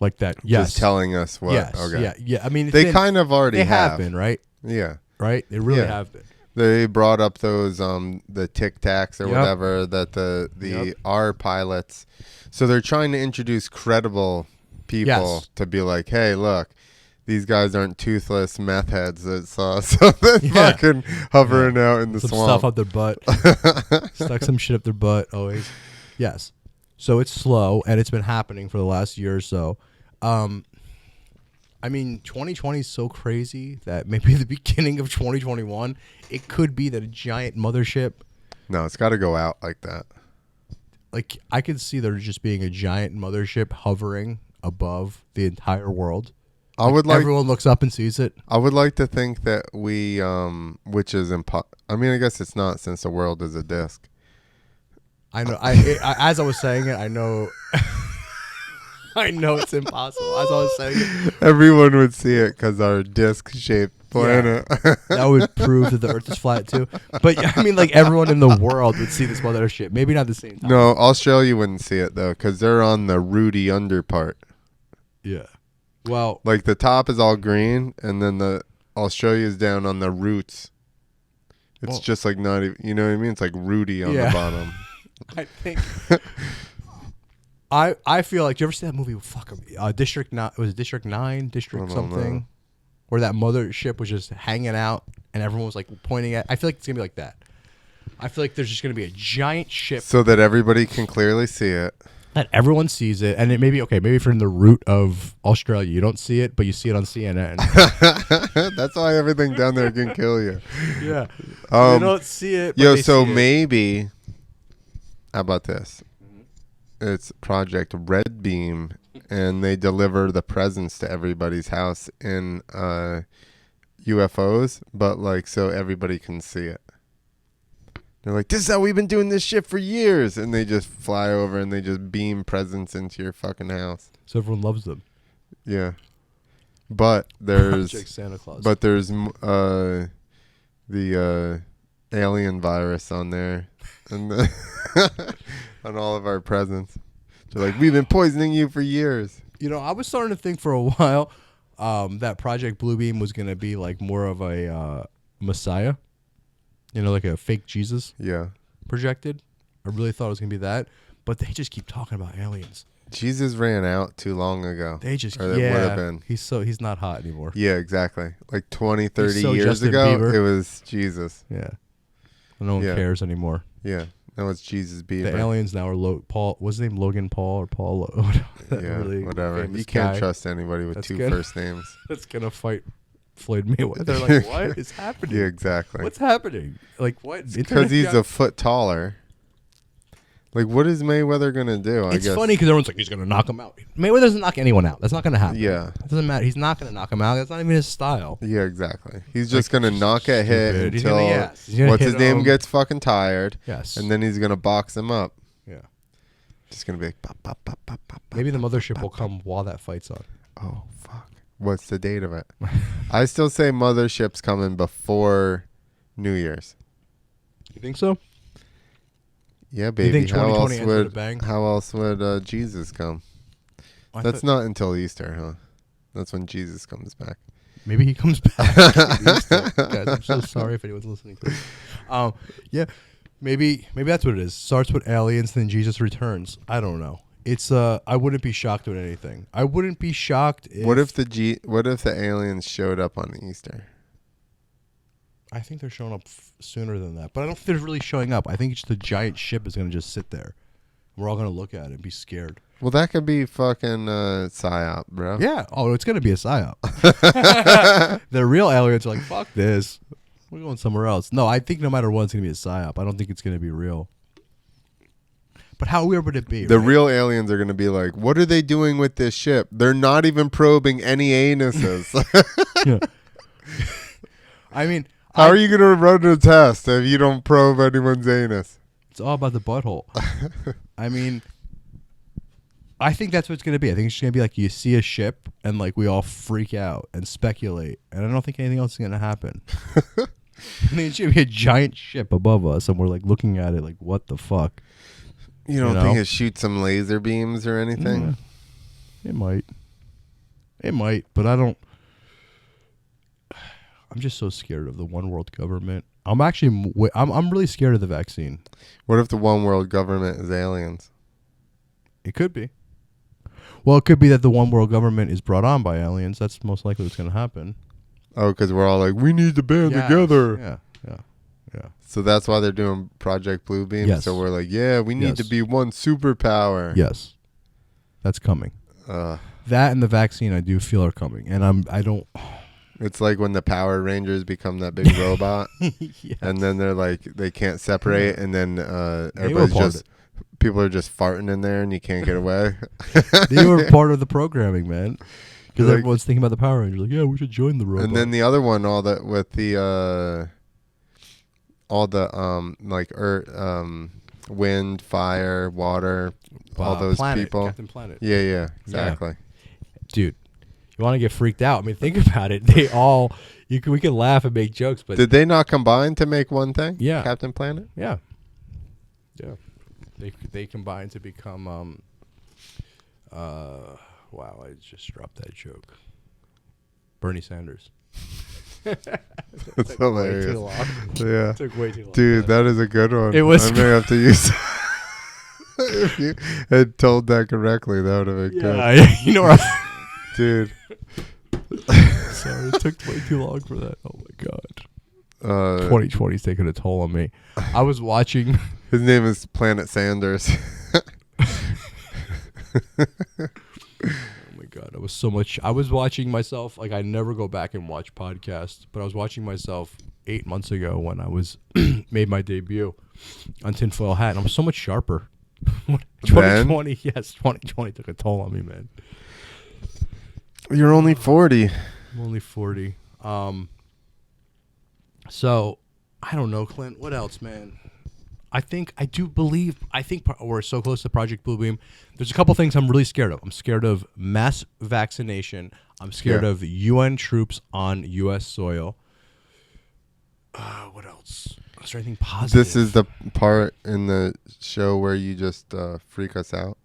Speaker 3: like that. Yes.
Speaker 2: Just telling us what?
Speaker 3: Yes.
Speaker 2: Okay.
Speaker 3: Yeah. Yeah. I mean,
Speaker 2: They kind of already
Speaker 3: they
Speaker 2: have.
Speaker 3: have been, right?
Speaker 2: Yeah.
Speaker 3: Right. They really
Speaker 2: Yeah.
Speaker 3: have been.
Speaker 2: They brought up those the Tic Tacs or
Speaker 3: Yep.
Speaker 2: whatever that the
Speaker 3: Yep.
Speaker 2: our pilots. So they're trying to introduce credible people
Speaker 3: Yes.
Speaker 2: to be like, hey, look, these guys aren't toothless meth heads that saw something
Speaker 3: Yeah.
Speaker 2: fucking hovering out in the
Speaker 3: Some
Speaker 2: swamp.
Speaker 3: stuff up their butt. Stuck some shit up their butt. Always. Yes. So it's slow, and it's been happening for the last year or so. I mean, 2020 is so crazy that maybe the beginning of 2021, it could be that a giant mothership.
Speaker 2: No, it's got to go out like that.
Speaker 3: Like, I could see there just being a giant mothership hovering above the entire world.
Speaker 2: I would like.
Speaker 3: Everyone looks up and sees it.
Speaker 2: I would like to think that we, which is I mean, I guess it's not since the world is a disc.
Speaker 3: I know. As I was saying it, I know. I know it's impossible. As I was saying it,
Speaker 2: Everyone would see it because our disc-shaped planet.
Speaker 3: that would prove that the Earth is flat too. But I mean, like everyone in the world would see this mothership. Maybe not at the same time.
Speaker 2: No, Australia wouldn't see it though, because they're on the rooty under part.
Speaker 3: Yeah. Well,
Speaker 2: Like the top is all green, and then the Australia's down on the roots. It's
Speaker 3: Well-
Speaker 2: just like not even, you know what I mean? It's like rooty on
Speaker 3: Yeah.
Speaker 2: the bottom.
Speaker 3: I think. I feel like. Did you ever see that movie? Fuck. District 9. Was it District 9? District
Speaker 2: I don't
Speaker 3: something?
Speaker 2: know.
Speaker 3: Where that mothership was just hanging out and everyone was like pointing at. I feel like it's gonna be like that. I feel like there's just gonna be a giant ship
Speaker 2: So that everybody can clearly see it.
Speaker 3: that everyone sees it, and it may be okay. Maybe if you're in the root of Australia, you don't see it, but you see it on CNN.
Speaker 2: That's why everything down there can kill you.
Speaker 3: Yeah.
Speaker 2: Um,
Speaker 3: they don't see it. But
Speaker 2: Yo,
Speaker 3: they
Speaker 2: so
Speaker 3: see it.
Speaker 2: maybe, how about this? It's Project Red Beam, and they deliver the presents to everybody's house in UFOs, but like so everybody can see it. They're like, this is how we've been doing this shit for years, and they just fly over and they just beam presents into your fucking house.
Speaker 3: So everyone loves them.
Speaker 2: Yeah, but there's
Speaker 3: Project Santa Claus.
Speaker 2: the alien virus on there, and on all of our presents. They're like, we've been poisoning you for years.
Speaker 3: you know, I was starting to think for a while that Project Bluebeam was gonna be like more of a messiah. You know, like a fake Jesus
Speaker 2: Yeah,
Speaker 3: projected. I really thought it was gonna be that, but they just keep talking about aliens.
Speaker 2: Jesus ran out too long ago.
Speaker 3: They just
Speaker 2: Or it would have been.
Speaker 3: He's not hot anymore.
Speaker 2: Yeah, exactly. Like 20, 30
Speaker 3: so
Speaker 2: years
Speaker 3: Justin
Speaker 2: ago,
Speaker 3: Bieber.
Speaker 2: it was Jesus.
Speaker 3: Yeah. No one
Speaker 2: Yeah.
Speaker 3: cares anymore.
Speaker 2: Yeah, now it's Jesus Bieber.
Speaker 3: The aliens now are Paul. What's his name? Logan Paul or Paul? That
Speaker 2: Yeah,
Speaker 3: really
Speaker 2: whatever.
Speaker 3: famous
Speaker 2: You can't
Speaker 3: guy
Speaker 2: trust anybody with
Speaker 3: That's
Speaker 2: two
Speaker 3: good.
Speaker 2: first names.
Speaker 3: That's gonna fight Floyd Mayweather. They're like, what is happening?
Speaker 2: Yeah, exactly.
Speaker 3: What's happening? Like what?
Speaker 2: Because he's a foot taller. Like, what is Mayweather gonna do? I
Speaker 3: It's
Speaker 2: guess.
Speaker 3: funny because everyone's like, he's gonna knock him out. Mayweather doesn't knock anyone out. That's not gonna happen.
Speaker 2: Yeah.
Speaker 3: It doesn't matter. He's not gonna knock him out. That's not even his style.
Speaker 2: Yeah, exactly. He's just gonna knock a hit
Speaker 3: stupid. He's
Speaker 2: until
Speaker 3: gonna- yes. He's gonna
Speaker 2: what's
Speaker 3: hit
Speaker 2: his name
Speaker 3: him.
Speaker 2: gets fucking tired,
Speaker 3: Yes.
Speaker 2: and then he's gonna box him up.
Speaker 3: Yeah.
Speaker 2: Just gonna be like, pop, pop, pop, pop, pop, pop.
Speaker 3: Maybe the mothership will come while that fight's on.
Speaker 2: Oh fuck! What's the date of it? I still say mothership's coming before New Year's.
Speaker 3: You think so?
Speaker 2: Yeah,
Speaker 3: You
Speaker 2: baby.
Speaker 3: think 2020 ends with a bang?
Speaker 2: How else would Jesus come? That's not until Easter, huh? That's when Jesus comes back.
Speaker 3: Maybe he comes back. Guys, I'm so sorry if anyone's listening to this. Yeah, maybe that's what it is. Starts with aliens, then Jesus returns. I don't know. It's I wouldn't be shocked with anything. I wouldn't be shocked if.
Speaker 2: What if the aliens showed up on Easter?
Speaker 3: I think they're showing up sooner than that, but I don't think they're really showing up. I think it's the giant ship is going to just sit there. We're all going to look at it and be scared.
Speaker 2: Well, that could be fucking psyop, bro.
Speaker 3: Yeah. Oh, it's going to be a psyop. The real aliens are like, fuck this. We're going somewhere else. No, I think no matter what, it's going to be a psyop. I don't think it's going to be real. But how weird would it be?
Speaker 2: The real aliens are going to be like, what are they doing with this ship? They're not even probing any anuses.
Speaker 3: Yeah. I mean,
Speaker 2: how are you going to run a test if you don't probe anyone's anus?
Speaker 3: It's all about the butthole. I mean, I think that's what it's going to be. I think it's just going to be like you see a ship and like we all freak out and speculate. And I don't think anything else is going to happen. I think it's going to be a giant ship above us and we're like looking at it like, what the fuck?
Speaker 2: You don't think it shoots some laser beams or anything?
Speaker 3: Yeah. It might. It might, but I don't. I'm just so scared of the one world government. I'm actually, I'm really scared of the vaccine.
Speaker 2: What if the one world government is aliens?
Speaker 3: It could be. Well, it could be that the one world government is brought on by aliens. That's most likely what's going to happen.
Speaker 2: Oh, because we're all like, we need to band together.
Speaker 3: Yeah.
Speaker 2: So that's why they're doing Project Bluebeam.
Speaker 3: Yes.
Speaker 2: So we're like, yeah, we need to be one superpower.
Speaker 3: Yes. That's coming. That and the vaccine I do feel are coming. And I don't.
Speaker 2: It's like when the Power Rangers become that big robot.
Speaker 3: Yes.
Speaker 2: And then they're like, they can't separate. And then people are just farting in there and you can't get away.
Speaker 3: They were part of the programming, man. Because everyone's thinking about the Power Rangers. Like, yeah, we should join the robot.
Speaker 2: And then the other one, with the wind, fire, water, all those people.
Speaker 3: Captain Planet.
Speaker 2: Yeah, exactly.
Speaker 3: Yeah. Dude, you want to get freaked out? I mean, think about it. They all, we can laugh and make jokes, but
Speaker 2: did they not combine to make one thing?
Speaker 3: Yeah,
Speaker 2: Captain Planet.
Speaker 3: Yeah. They combined to become wow, I just dropped that joke. Bernie Sanders.
Speaker 2: That's hilarious.
Speaker 3: Way too long.
Speaker 2: Yeah.
Speaker 3: It took way too long.
Speaker 2: Dude, that is a good one.
Speaker 3: It was.
Speaker 2: I may have to use. If you had told that correctly, that would have been good.
Speaker 3: You know what?
Speaker 2: Dude.
Speaker 3: Sorry, it took way too long for that. Oh my god. 2020's taking a toll on me. I was watching.
Speaker 2: His name is Planet Sanders.
Speaker 3: Oh my god, I was watching myself. Like, I never go back and watch podcasts, but I was watching myself 8 months ago when I was made my debut on Tinfoil Hat, and I'm so much sharper. 2020, yes, 2020 took a toll on me, man.
Speaker 2: You're only 40.
Speaker 3: I'm only 40. So I don't know, Clint. What else, man? I think we're so close to Project Bluebeam. There's a couple things I'm really scared of. I'm scared of mass vaccination. I'm scared of UN troops on U.S. soil. What else? Is there anything positive?
Speaker 2: This is the part in the show where you just freak us out.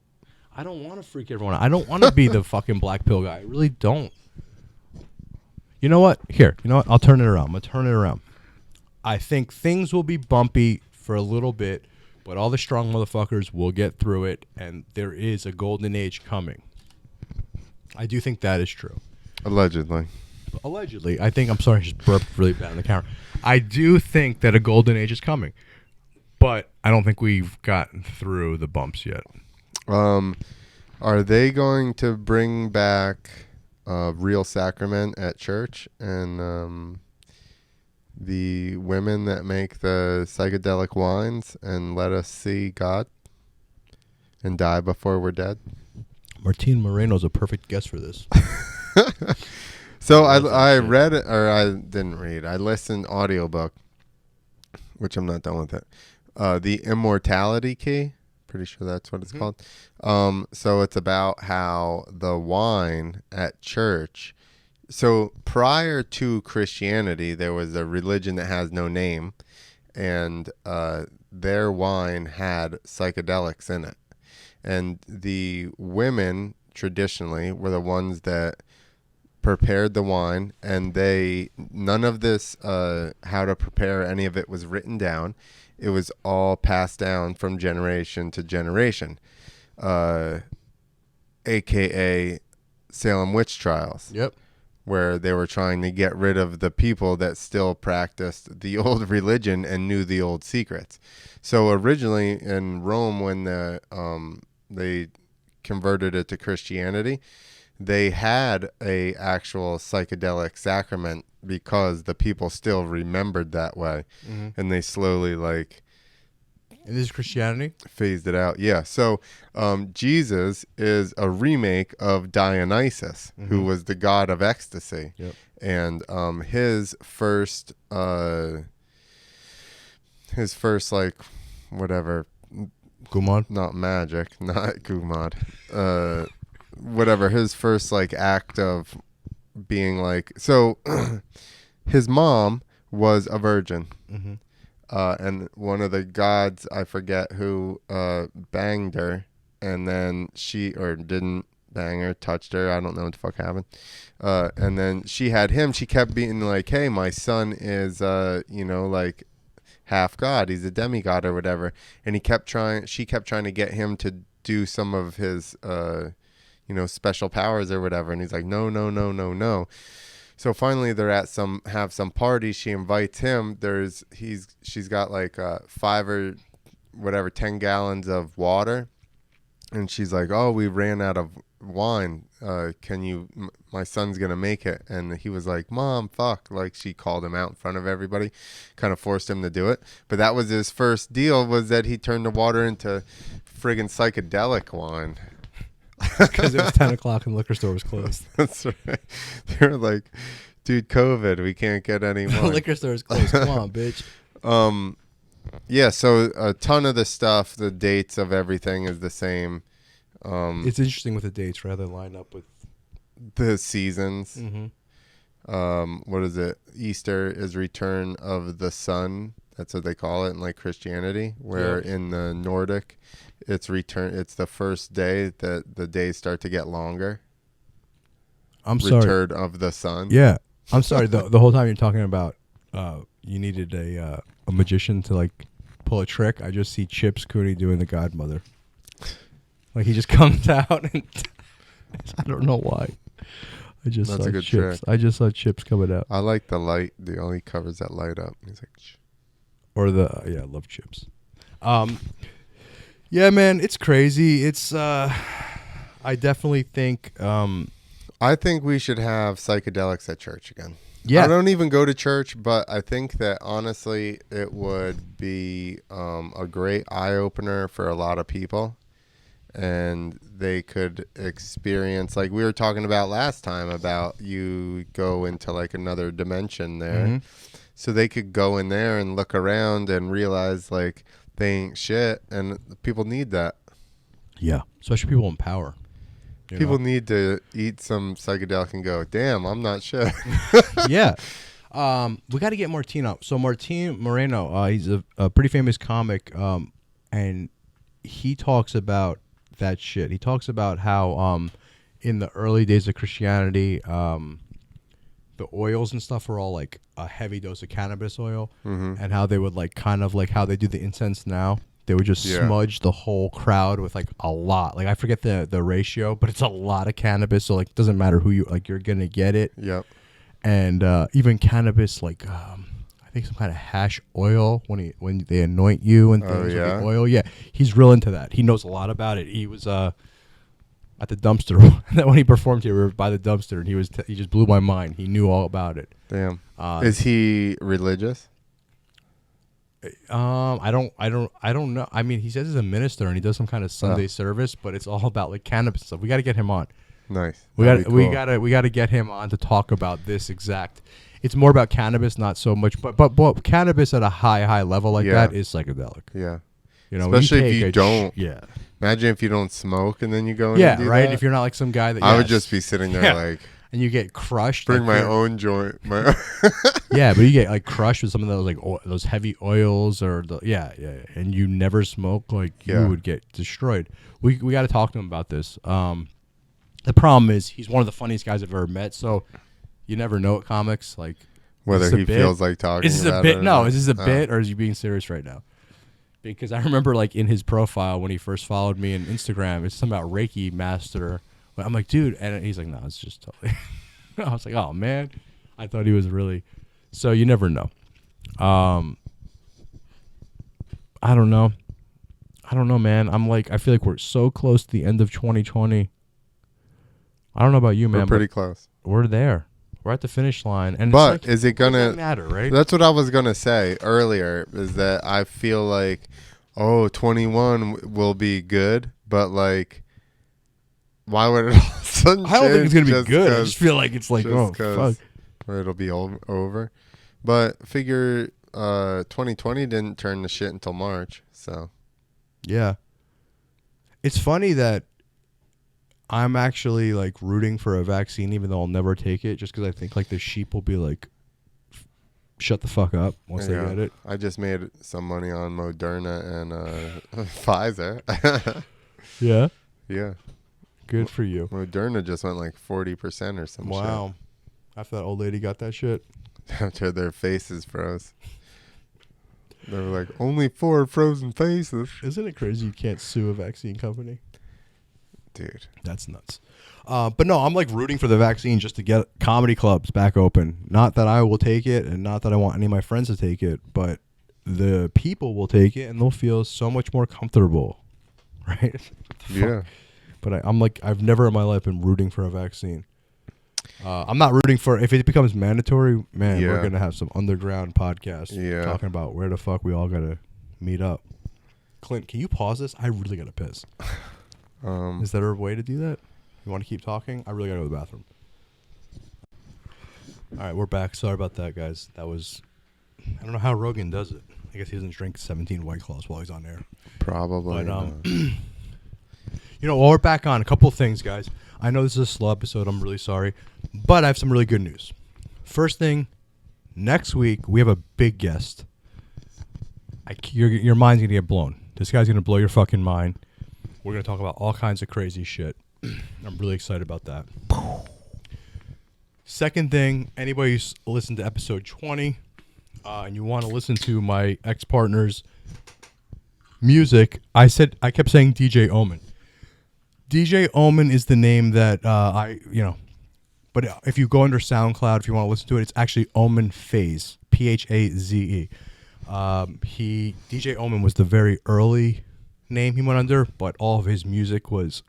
Speaker 3: I don't want to freak everyone out. I don't want to be the fucking black pill guy. I really don't. You know what? Here. You know what? I'll turn it around. I'm going to turn it around. I think things will be bumpy for a little bit, but all the strong motherfuckers will get through it, and there is a golden age coming. I do think that is true.
Speaker 2: Allegedly.
Speaker 3: I think, I'm sorry, I just burped really bad on the camera. I do think that a golden age is coming, but I don't think we've gotten through the bumps yet.
Speaker 2: Are they going to bring back real sacrament at church and the women that make the psychedelic wines and let us see God and die before we're dead?
Speaker 3: Martin Moreno's a perfect guest for this.
Speaker 2: So I read it, or I didn't read. I listened audiobook, which I'm not done with it. The Immortality Key. Pretty sure that's what it's called. So it's about how the wine at church. So prior to Christianity, there was a religion that has no name, and their wine had psychedelics in it. And the women traditionally were the ones that prepared the wine, and none of this how to prepare any of it was written down. It was all passed down from generation to generation, aka Salem witch trials.
Speaker 3: Yep.
Speaker 2: Where they were trying to get rid of the people that still practiced the old religion and knew the old secrets. So originally in Rome, when they converted it to Christianity, they had a actual psychedelic sacrament because the people still remembered that way, and they slowly
Speaker 3: And this is Christianity?
Speaker 2: phased it out. Yeah. So Jesus is a remake of Dionysus, who was the god of ecstasy.
Speaker 3: Yep.
Speaker 2: And his first like whatever,
Speaker 3: Gumon?
Speaker 2: not magic, not Gumad, whatever, his first like act of being like, so his mom was a virgin.
Speaker 3: Mm-hmm.
Speaker 2: And one of the gods, I forget who, banged her, and then or didn't bang her, touched her. I don't know what the fuck happened. And then she had him. She kept being like, hey, my son is, like half god. He's a demigod or whatever. And she kept trying to get him to do some of his, special powers or whatever. And he's like, no, no, no, no, no. So finally, they're at some party. She invites him. She's got like 5 or whatever 10 gallons of water, and she's like, "Oh, we ran out of wine. My son's gonna make it." And he was like, "Mom, fuck!" Like she called him out in front of everybody, kind of forced him to do it. But that was his first deal, was that he turned the water into friggin' psychedelic wine.
Speaker 3: Because it was 10 o'clock and the liquor store was closed.
Speaker 2: That's right. They were like, dude, COVID, we can't get any
Speaker 3: The
Speaker 2: more.
Speaker 3: liquor store is closed. Come on, bitch.
Speaker 2: Yeah, so a ton of the stuff, the dates of everything is the same.
Speaker 3: It's interesting with the dates, rather line up with
Speaker 2: The seasons.
Speaker 3: Mm-hmm.
Speaker 2: What is it? Easter is return of the sun. That's what they call it in like Christianity, where in the Nordic, it's the first day that the days start to get longer.
Speaker 3: I'm sorry.
Speaker 2: Return of the sun.
Speaker 3: Yeah, I'm sorry. The whole time you're talking about you needed a magician to like pull a trick. I just see Chips Cooney doing the Godmother. Like he just comes out and I don't know why. I just
Speaker 2: That's
Speaker 3: saw
Speaker 2: a good
Speaker 3: Chips.
Speaker 2: trick.
Speaker 3: I just saw Chips coming out.
Speaker 2: I like the light. The only covers that light up. He's like, shh.
Speaker 3: Or I love Chips. Yeah, man, it's crazy. It's I definitely think
Speaker 2: I think we should have psychedelics at church again.
Speaker 3: Yeah.
Speaker 2: I don't even go to church, but I think that honestly it would be a great eye opener for a lot of people, and they could experience, like we were talking about last time, about you go into like another dimension there.
Speaker 3: Mm-hmm.
Speaker 2: So they could go in there and look around and realize like they ain't shit, and people need that.
Speaker 3: Yeah, especially people in power.
Speaker 2: People need to eat some psychedelic and go, damn, I'm not shit.
Speaker 3: Yeah. We got to get Martin up. So Martin Moreno, he's a pretty famous comic, and he talks about that shit. He talks about how in the early days of Christianity, the oils and stuff were all like a heavy dose of cannabis oil, and how they would like kind of like how they do the incense now. They would just smudge the whole crowd with like a lot. Like I forget the ratio, but it's a lot of cannabis. So like it doesn't matter who you like, you're gonna get it.
Speaker 2: Yep.
Speaker 3: And even cannabis, like I think some kind of hash oil when they anoint you and things with the oil. Yeah, he's real into that. He knows a lot about it. He was at the dumpster when he performed here. We were by the dumpster, and he just blew my mind. He knew all about it.
Speaker 2: Damn. Is he religious?
Speaker 3: I don't know. I mean, he says he's a minister and he does some kind of Sunday service, but it's all about like cannabis stuff. We got to get him on.
Speaker 2: Nice.
Speaker 3: We got to get him on to talk about this exact. It's more about cannabis, not so much, but cannabis at a high level like that is psychedelic.
Speaker 2: Yeah.
Speaker 3: You know,
Speaker 2: especially if you don't.
Speaker 3: Yeah.
Speaker 2: Imagine if you don't smoke and then you go in and do
Speaker 3: right.
Speaker 2: that.
Speaker 3: If you're not like some guy that.
Speaker 2: I would just be sitting there like.
Speaker 3: and you get crushed.
Speaker 2: Bring
Speaker 3: like
Speaker 2: my
Speaker 3: you're-
Speaker 2: own joint.
Speaker 3: Yeah, but you get like crushed with some of those like those heavy oils or yeah, and you never smoke, like you
Speaker 2: Yeah.
Speaker 3: would get destroyed. We got to talk to him about this. The problem is he's one of the funniest guys I've ever met, so you never know at comics like
Speaker 2: Whether
Speaker 3: is this a
Speaker 2: he
Speaker 3: bit?
Speaker 2: feels like talking
Speaker 3: Is this
Speaker 2: about
Speaker 3: a bit?
Speaker 2: it or
Speaker 3: No,
Speaker 2: not.
Speaker 3: is this a bit or is he being serious right now? Because I remember like in his profile when he first followed me on Instagram, it's something about Reiki master. But I'm like, dude, and he's like, no, it's just totally. I was like, oh man, I thought he was really. So you never know. I don't know. I don't know, man. I'm like, I feel like we're so close to the end of 2020. I don't know about you, man.
Speaker 2: We're pretty close.
Speaker 3: but we're there. We're at the finish line, and
Speaker 2: But
Speaker 3: it's like,
Speaker 2: is it
Speaker 3: what does
Speaker 2: gonna
Speaker 3: that matter, right?
Speaker 2: That's what I was gonna say earlier. Is that I feel like, 21 will be good, but like, why would it all of a sudden
Speaker 3: I don't think it's
Speaker 2: change
Speaker 3: gonna be good. I
Speaker 2: 'cause-
Speaker 3: just feel like it's like,
Speaker 2: just
Speaker 3: oh
Speaker 2: 'cause
Speaker 3: fuck.
Speaker 2: it'll be over. But figure 2020 didn't turn to shit until March. So
Speaker 3: Yeah. It's funny that I'm actually like rooting for a vaccine, even though I'll never take it, just because I think like the sheep will be like, shut the fuck up once they get it.
Speaker 2: I just made some money on Moderna and Pfizer.
Speaker 3: Yeah.
Speaker 2: Yeah,
Speaker 3: Good for you.
Speaker 2: Moderna just went like 40% or some
Speaker 3: Wow. After that old lady got that shit.
Speaker 2: shit. After their faces froze. They were like, only 4 frozen faces.
Speaker 3: Isn't it crazy you can't sue a vaccine company?
Speaker 2: Dude.
Speaker 3: That's nuts. But no, I'm like rooting for the vaccine just to get comedy clubs back open. Not that I will take it and not that I want any of my friends to take it, but the people will take it and they'll feel so much more comfortable. Right?
Speaker 2: Yeah.
Speaker 3: But I'm like, I've never in my life been rooting for a vaccine. I'm not rooting for, if it becomes mandatory, man, we're
Speaker 2: Yeah.
Speaker 3: going to have some underground podcast
Speaker 2: Yeah.
Speaker 3: talking about where the fuck we all got to meet up. Clint, can you pause this? I really got to piss. Is there a way to do that? You want to keep talking? I really got to go to the bathroom. All right, we're back. Sorry about that, guys. That was, I don't know how Rogan does it. I guess he doesn't drink 17 White Claws while he's on air.
Speaker 2: Probably.
Speaker 3: But, you know, while we're back on, a couple of things, guys. I know this is a slow episode. I'm really sorry. But I have some really good news. First thing, next week, we have a big guest. Your mind's going to get blown. This guy's going to blow your fucking mind. We're going to talk about all kinds of crazy shit. I'm really excited about that. Second thing, anybody who's listened to episode 20 and you want to listen to my ex-partner's music, I kept saying DJ Omen. DJ Omen is the name that but if you go under SoundCloud, if you want to listen to it, it's actually Omen Phase, Phaze. DJ Omen was the very early name he went under, but all of his music was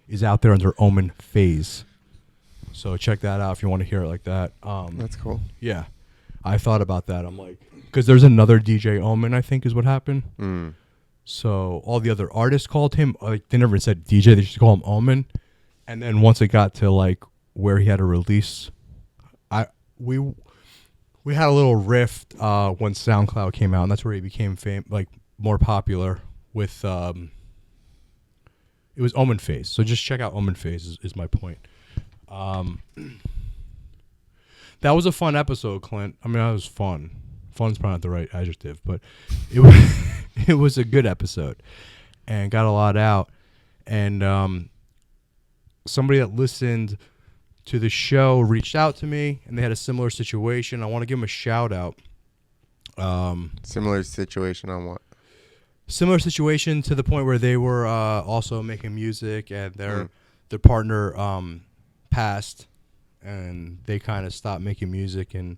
Speaker 3: is out there under Omen Phase. So check that out if you want to hear it like that.
Speaker 2: That's cool.
Speaker 3: Yeah, I thought about that. I'm like, because there's another DJ Omen, I think is what happened. So all the other artists called him, like they never said DJ, they just call him Omen. And then once it got to like where he had a release, we had a little rift when SoundCloud came out, and that's where he became more popular with it was Omen Phase. So just check out Omen Phase is my point. That was a fun episode, Clint. I mean, that was fun. Fun's probably not the right adjective, but it was it was a good episode and got a lot out. And somebody that listened to the show reached out to me, and they had a similar situation. I want to give them a shout out.
Speaker 2: Similar situation on what?
Speaker 3: Similar situation to the point where they were also making music, and their partner passed, and they kind of stopped making music. And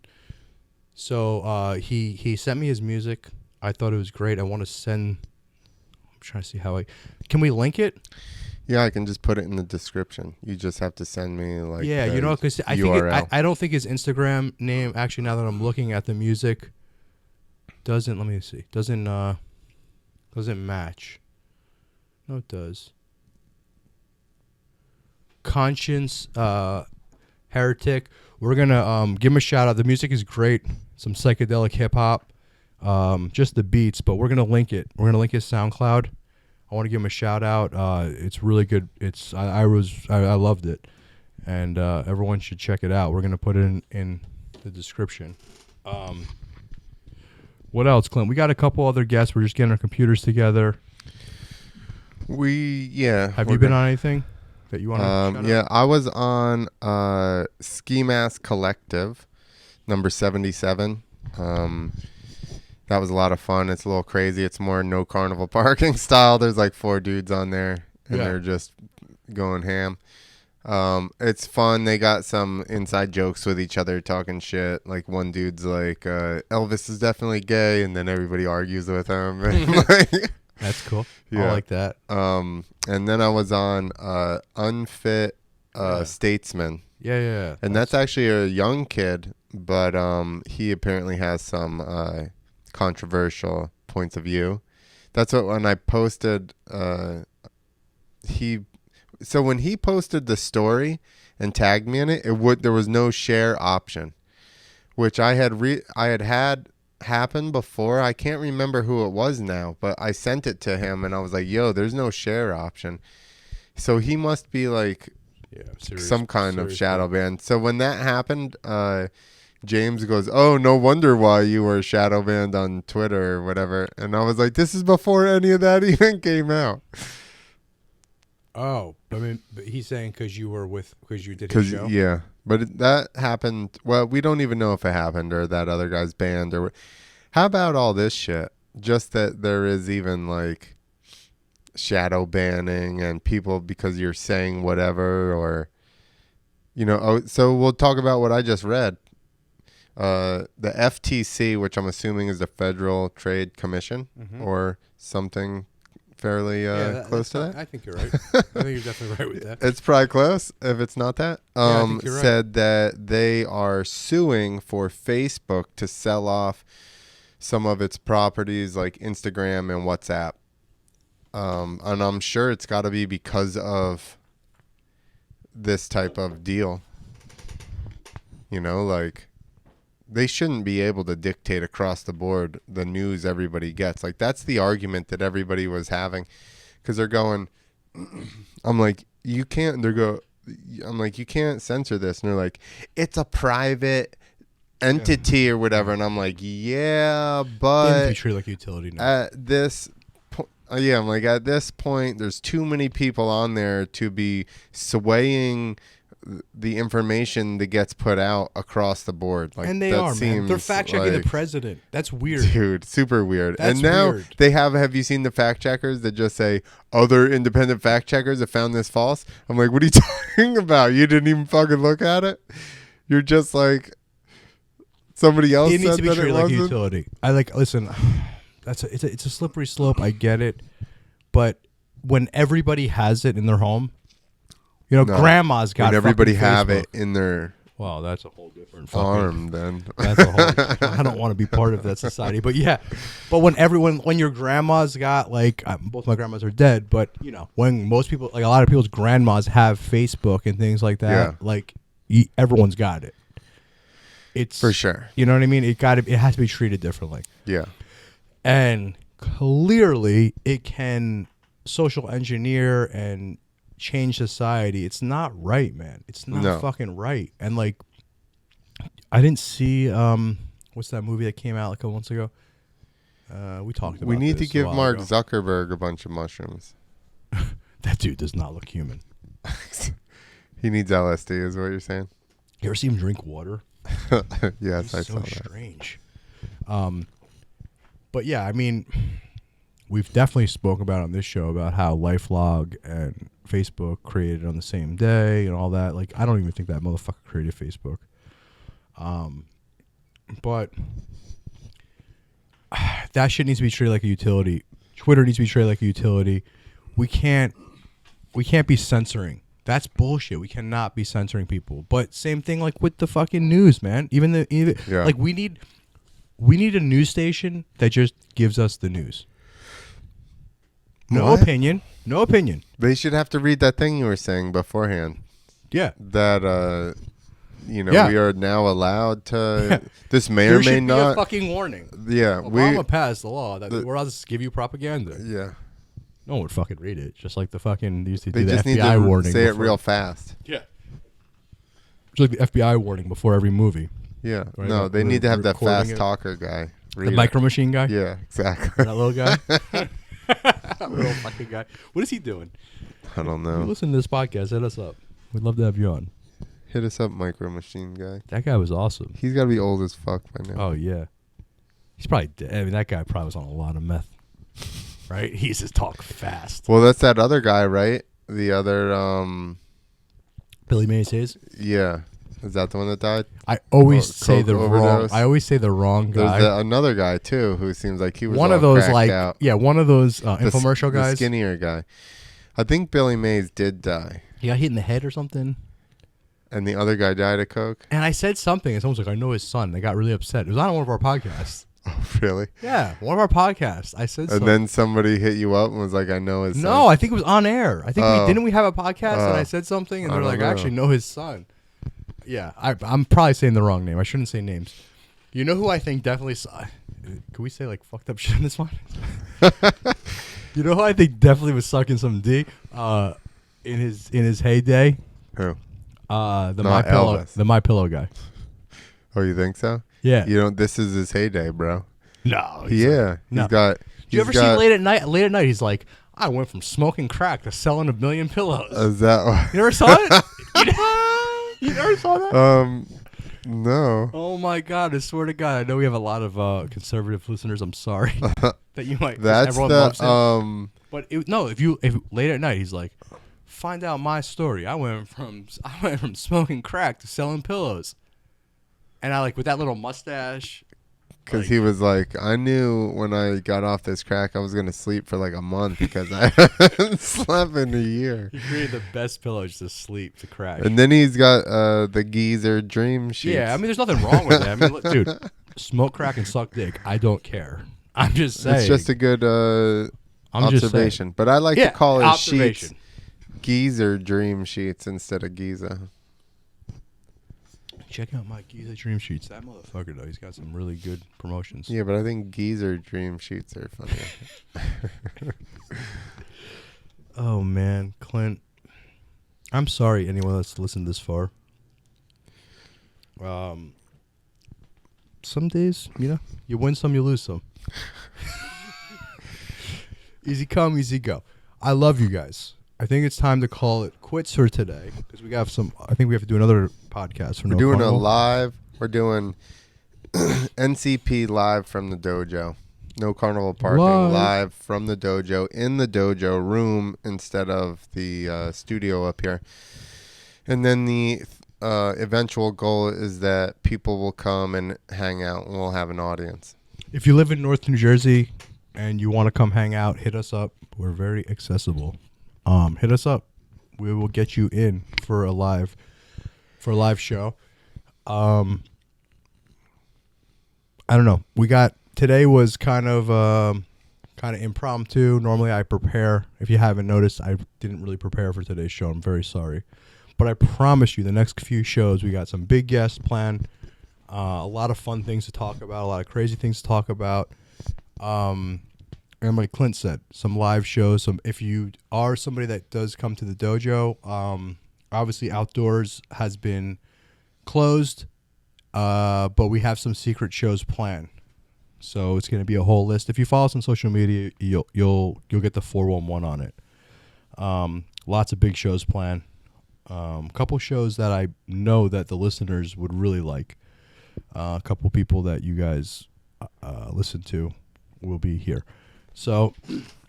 Speaker 3: so he sent me his music. I thought it was great. I want to send. I'm trying to see how can we link it?
Speaker 2: Yeah, I can just put it in the description. You just have to send me like
Speaker 3: Yeah,
Speaker 2: the
Speaker 3: you know, because I
Speaker 2: URL.
Speaker 3: think I don't think his Instagram name, actually, now that I'm looking at the music, doesn't. Let me see. Doesn't match. No, it does. Conscience Heretic. We're gonna give him a shout out. The music is great. Some psychedelic hip hop. Just the beats, but we're gonna link it. We're gonna link his SoundCloud. I want to give him a shout out. It's really good. I loved it, and everyone should check it out. We're gonna put it in the description. What else, Clint? We got a couple other guests. We're just getting our computers together. Have you been on anything that you want to?
Speaker 2: Yeah, I was on Ski Mask Collective, number 77. That was a lot of fun. It's a little crazy. It's more no carnival parking style. There's like 4 dudes on there, and they're just going ham. It's fun. They got some inside jokes with each other, talking shit. Like one dude's like, Elvis is definitely gay, and then everybody argues with him.
Speaker 3: That's cool.
Speaker 2: Yeah.
Speaker 3: I like that.
Speaker 2: And then I was on Unfit Statesman.
Speaker 3: Yeah.
Speaker 2: And that's actually a young kid, but he apparently has some controversial points of view. That's what when I posted when he posted the story and tagged me in it, there was no share option, which I had happen before. I can't remember who it was now, but I sent it to him and I was like, yo, there's no share option. So he must be like some kind of shadow ban. So when that happened, James goes, oh, no wonder why you were shadow banned on Twitter or whatever. And I was like, this is before any of that even came out.
Speaker 3: Oh, I mean, but he's saying because you did his show?
Speaker 2: Yeah, but that happened. Well, we don't even know if it happened or that other guy's banned or. How about all this shit? Just that there is even like shadow banning and people because you're saying whatever or, so we'll talk about what I just read. The FTC, which I'm assuming is the Federal Trade Commission or something fairly close to that.
Speaker 3: I think you're right. I think you're definitely right with that.
Speaker 2: It's probably close if it's not that.
Speaker 3: I think you're right.
Speaker 2: Said that they are suing for Facebook to sell off some of its properties like Instagram and WhatsApp. And I'm sure it's got to be because of this type of deal. Like they shouldn't be able to dictate across the board the news everybody gets. Like that's the argument that everybody was having because they're going, I'm like, you can't, I'm like, you can't censor this. And they're like, it's a private entity or whatever. And I'm like, yeah, but
Speaker 3: be treated like a utility now.
Speaker 2: at this I'm like, at this point, there's too many people on there to be swaying the information that gets put out across the board. Like,
Speaker 3: and they
Speaker 2: that
Speaker 3: are, man. They're fact checking the president. That's weird.
Speaker 2: Dude, super weird.
Speaker 3: That's
Speaker 2: and now
Speaker 3: weird.
Speaker 2: they have you seen the fact checkers that just say other independent fact checkers have found this false? I'm like, what are you talking about? You didn't even fucking look at it? You're just like, somebody else
Speaker 3: it needs
Speaker 2: said
Speaker 3: to be
Speaker 2: that
Speaker 3: treated
Speaker 2: it
Speaker 3: like a
Speaker 2: wasn't?
Speaker 3: utility. Listen, it's a slippery slope. I get it. But when everybody has it in their home, no, grandma's got
Speaker 2: when everybody
Speaker 3: fucking
Speaker 2: have
Speaker 3: Facebook.
Speaker 2: it in their
Speaker 3: Well, that's a whole different
Speaker 2: arm, then.
Speaker 3: That's a whole. I don't want to be part of that society, but yeah. But when your grandma's got both my grandmas are dead, but when most people, like a lot of people's grandmas have Facebook and things like that, everyone's got it. It's
Speaker 2: for sure.
Speaker 3: You know what I mean? It has to be treated differently.
Speaker 2: Yeah.
Speaker 3: And clearly, it can social engineer and change society. It's not right, man. It's not fucking right. And I didn't see what's that movie that came out a couple months ago? We talked about.
Speaker 2: We need to
Speaker 3: this
Speaker 2: give
Speaker 3: a while
Speaker 2: Mark
Speaker 3: ago.
Speaker 2: Zuckerberg a bunch of mushrooms.
Speaker 3: That dude does not look human.
Speaker 2: He needs LSD, is what you're saying?
Speaker 3: You ever see him drink water?
Speaker 2: Yes, I
Speaker 3: He's
Speaker 2: saw
Speaker 3: so
Speaker 2: that.
Speaker 3: strange. But yeah, I mean, we've definitely spoken about on this show about how LifeLog and Facebook created on the same day and all that. I don't even think that motherfucker created Facebook. But that shit needs to be treated like a utility. Twitter needs to be treated like a utility. We can't be censoring. That's bullshit. We cannot be censoring people. But same thing with the fucking news, man. We need a news station that just gives us the news. No opinion. No opinion.
Speaker 2: They should have to read that thing you were saying beforehand.
Speaker 3: Yeah.
Speaker 2: That we are now allowed to. This may or may
Speaker 3: There should be
Speaker 2: not.
Speaker 3: a fucking warning.
Speaker 2: Yeah,
Speaker 3: Obama passed the law that we're allowed to give you propaganda.
Speaker 2: Yeah.
Speaker 3: No one would fucking read it. Just like the fucking used to
Speaker 2: They
Speaker 3: do the
Speaker 2: just need
Speaker 3: FBI
Speaker 2: to
Speaker 3: warning.
Speaker 2: say it
Speaker 3: before.
Speaker 2: real fast.
Speaker 3: Yeah. It's like the FBI warning before every movie.
Speaker 2: Yeah.
Speaker 3: Right,
Speaker 2: No,
Speaker 3: like
Speaker 2: they need to have that
Speaker 3: recording
Speaker 2: fast
Speaker 3: it.
Speaker 2: talker guy.
Speaker 3: The
Speaker 2: read it.
Speaker 3: micro machine guy.
Speaker 2: Yeah, exactly.
Speaker 3: That little guy. That little fucking guy. What is he doing?
Speaker 2: I don't
Speaker 3: If you
Speaker 2: know.
Speaker 3: listen to this podcast, hit us up. We'd love to have you on.
Speaker 2: Hit us up, micro machine guy.
Speaker 3: That guy was awesome.
Speaker 2: He's got to be old as fuck by now.
Speaker 3: Oh yeah, he's probably dead. I mean, that guy probably was on a lot of meth, right? He used to talk fast.
Speaker 2: Well, that's that other guy, right? The other,
Speaker 3: Billy Mays Hayes.
Speaker 2: yeah. Is that the one that died?
Speaker 3: I always
Speaker 2: Coke
Speaker 3: say the wrong.
Speaker 2: overdose?
Speaker 3: I always say the wrong guy.
Speaker 2: There's another guy too who seems like he was
Speaker 3: One
Speaker 2: all
Speaker 3: of those
Speaker 2: cracked
Speaker 3: like
Speaker 2: out.
Speaker 3: one of those
Speaker 2: The
Speaker 3: infomercial
Speaker 2: the
Speaker 3: guys.
Speaker 2: skinnier guy. I think Billy Mays did die,
Speaker 3: He got hit in the head or something.
Speaker 2: and the other guy died of coke.
Speaker 3: And I said something, and someone's like, "I know his son." They got really upset. It was on one of our podcasts.
Speaker 2: Oh, really?
Speaker 3: Yeah, one of our podcasts. I said
Speaker 2: And
Speaker 3: something.
Speaker 2: then somebody hit you up and was like, "I know his son."
Speaker 3: No, I think it was on air. I think
Speaker 2: Oh.
Speaker 3: didn't we have a podcast and I
Speaker 2: Oh.
Speaker 3: said something, and
Speaker 2: I
Speaker 3: they're
Speaker 2: don't
Speaker 3: like,
Speaker 2: know.
Speaker 3: "I actually know his son." Yeah, I'm probably saying the wrong name. I shouldn't say names. You know who I think definitely saw? Can we say like fucked up shit in this one? You know who I think definitely was sucking some D in his heyday?
Speaker 2: Who?
Speaker 3: The
Speaker 2: Not Elvis.
Speaker 3: My Pillow guy.
Speaker 2: Oh, you think so?
Speaker 3: Yeah.
Speaker 2: You don't. This is his heyday, bro.
Speaker 3: No.
Speaker 2: Yeah,
Speaker 3: no.
Speaker 2: he's got.
Speaker 3: Do you ever see late at night? Late at night, he's like, I went from smoking crack to selling 1 million pillows.
Speaker 2: Is that?
Speaker 3: You never saw it? You never saw that?
Speaker 2: No.
Speaker 3: Oh my God! I swear to God, I know we have a lot of conservative listeners. I'm sorry that you might.
Speaker 2: That's
Speaker 3: everyone loves him.
Speaker 2: the
Speaker 3: But if late at night, he's like, find out my story. I went from smoking crack to selling pillows, and I like with that little mustache.
Speaker 2: because
Speaker 3: like-
Speaker 2: he was like, I knew when I got off this crack, I was gonna sleep for like a month because I haven't slept in a year.
Speaker 3: He created the best pillows to sleep to crash.
Speaker 2: And then he's got the geezer dream sheets.
Speaker 3: Yeah, I mean, there's nothing wrong with that. I mean, look, dude, smoke crack and suck dick. I don't care. I'm just saying.
Speaker 2: it's just a good
Speaker 3: I'm just
Speaker 2: observation.
Speaker 3: saying.
Speaker 2: But I like
Speaker 3: Yeah,
Speaker 2: to call his sheets
Speaker 3: observation.
Speaker 2: geezer dream sheets instead of Giza.
Speaker 3: Check out my Giza Dream Sheets. That motherfucker, though, he's got some really good promotions.
Speaker 2: Yeah, but I think geezer dream sheets are funnier.
Speaker 3: Oh, man. Clint, I'm sorry anyone that's listened this far. Some days, you win some, you lose some. Easy come, easy go. I love you guys. I think it's time to call it quits for today because we got some. I think we have to do another podcast. For
Speaker 2: We're
Speaker 3: No
Speaker 2: doing
Speaker 3: Carnival.
Speaker 2: a live. We're doing NCP live from the dojo. No carnival parking. Live from the dojo in the dojo room instead of the studio up here. And then the eventual goal is that people will come and hang out and we'll have an audience.
Speaker 3: If you live in North New Jersey and you want to come hang out, hit us up. We're very accessible. Hit us up. We will get you in for a live show. I don't know. Today was kind of impromptu. Normally I prepare. If you haven't noticed, I didn't really prepare for today's show. I'm very sorry. But I promise you the next few shows we got some big guests planned. A lot of fun things to talk about, a lot of crazy things to talk about. And like Clint said, some live shows. If you are somebody that does come to the dojo, obviously outdoors has been closed, but we have some secret shows planned. So it's going to be a whole list. If you follow us on social media, you'll get the 411 on it. Lots of big shows planned. A couple shows that I know that the listeners would really like. A couple people that you guys listen to will be here. So,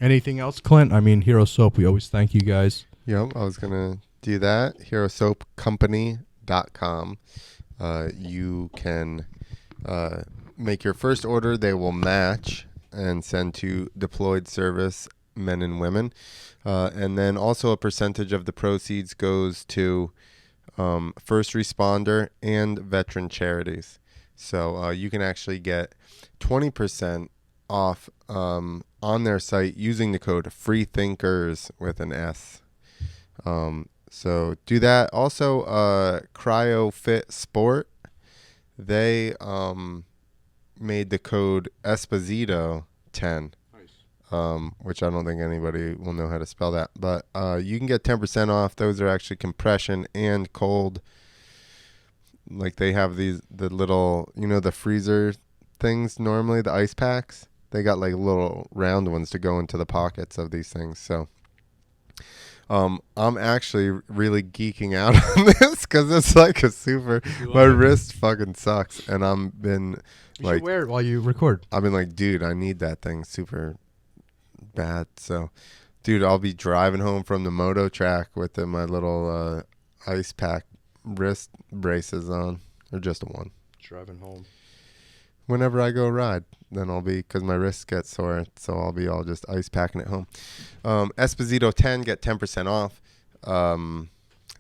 Speaker 3: anything else, Clint? I mean, Hero Soap, we always thank you guys.
Speaker 2: Yep, I was going to do that. HeroSoapCompany.com. You can make your first order. They will match and send to deployed service men and women. And then also a percentage of the proceeds goes to first responder and veteran charities. So you can actually get 20% off on their site using the code FreeThinkers with an S. So do that. Also, CryoFit Sport, they made the code Esposito 10. Which I don't think anybody will know how to spell that. But you can get 10% off. Those are actually compression and cold like they have the little, the freezer things normally, the ice packs. They got like little round ones to go into the pockets of these things. So I'm actually really geeking out on this because it's like a super. My wrist fucking sucks, and I've been
Speaker 3: You should wear it while you record.
Speaker 2: I've been like, dude, I need that thing super bad. So, dude, I'll be driving home from the moto track with my little ice pack wrist braces on, or just one.
Speaker 3: Driving home.
Speaker 2: Whenever I go ride, then I'll be, because my wrists get sore, so I'll be all just ice packing at home. Esposito 10, get 10% off.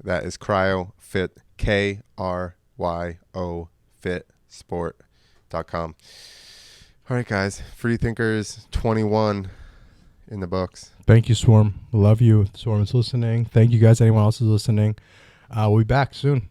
Speaker 2: That is Cryo Fit, KRYO Fit Sport.com. All right, guys. Free Thinkers 21 in the books.
Speaker 3: Thank you, Swarm. Love you. Swarm is listening. Thank you, guys. Anyone else is listening. We'll be back soon.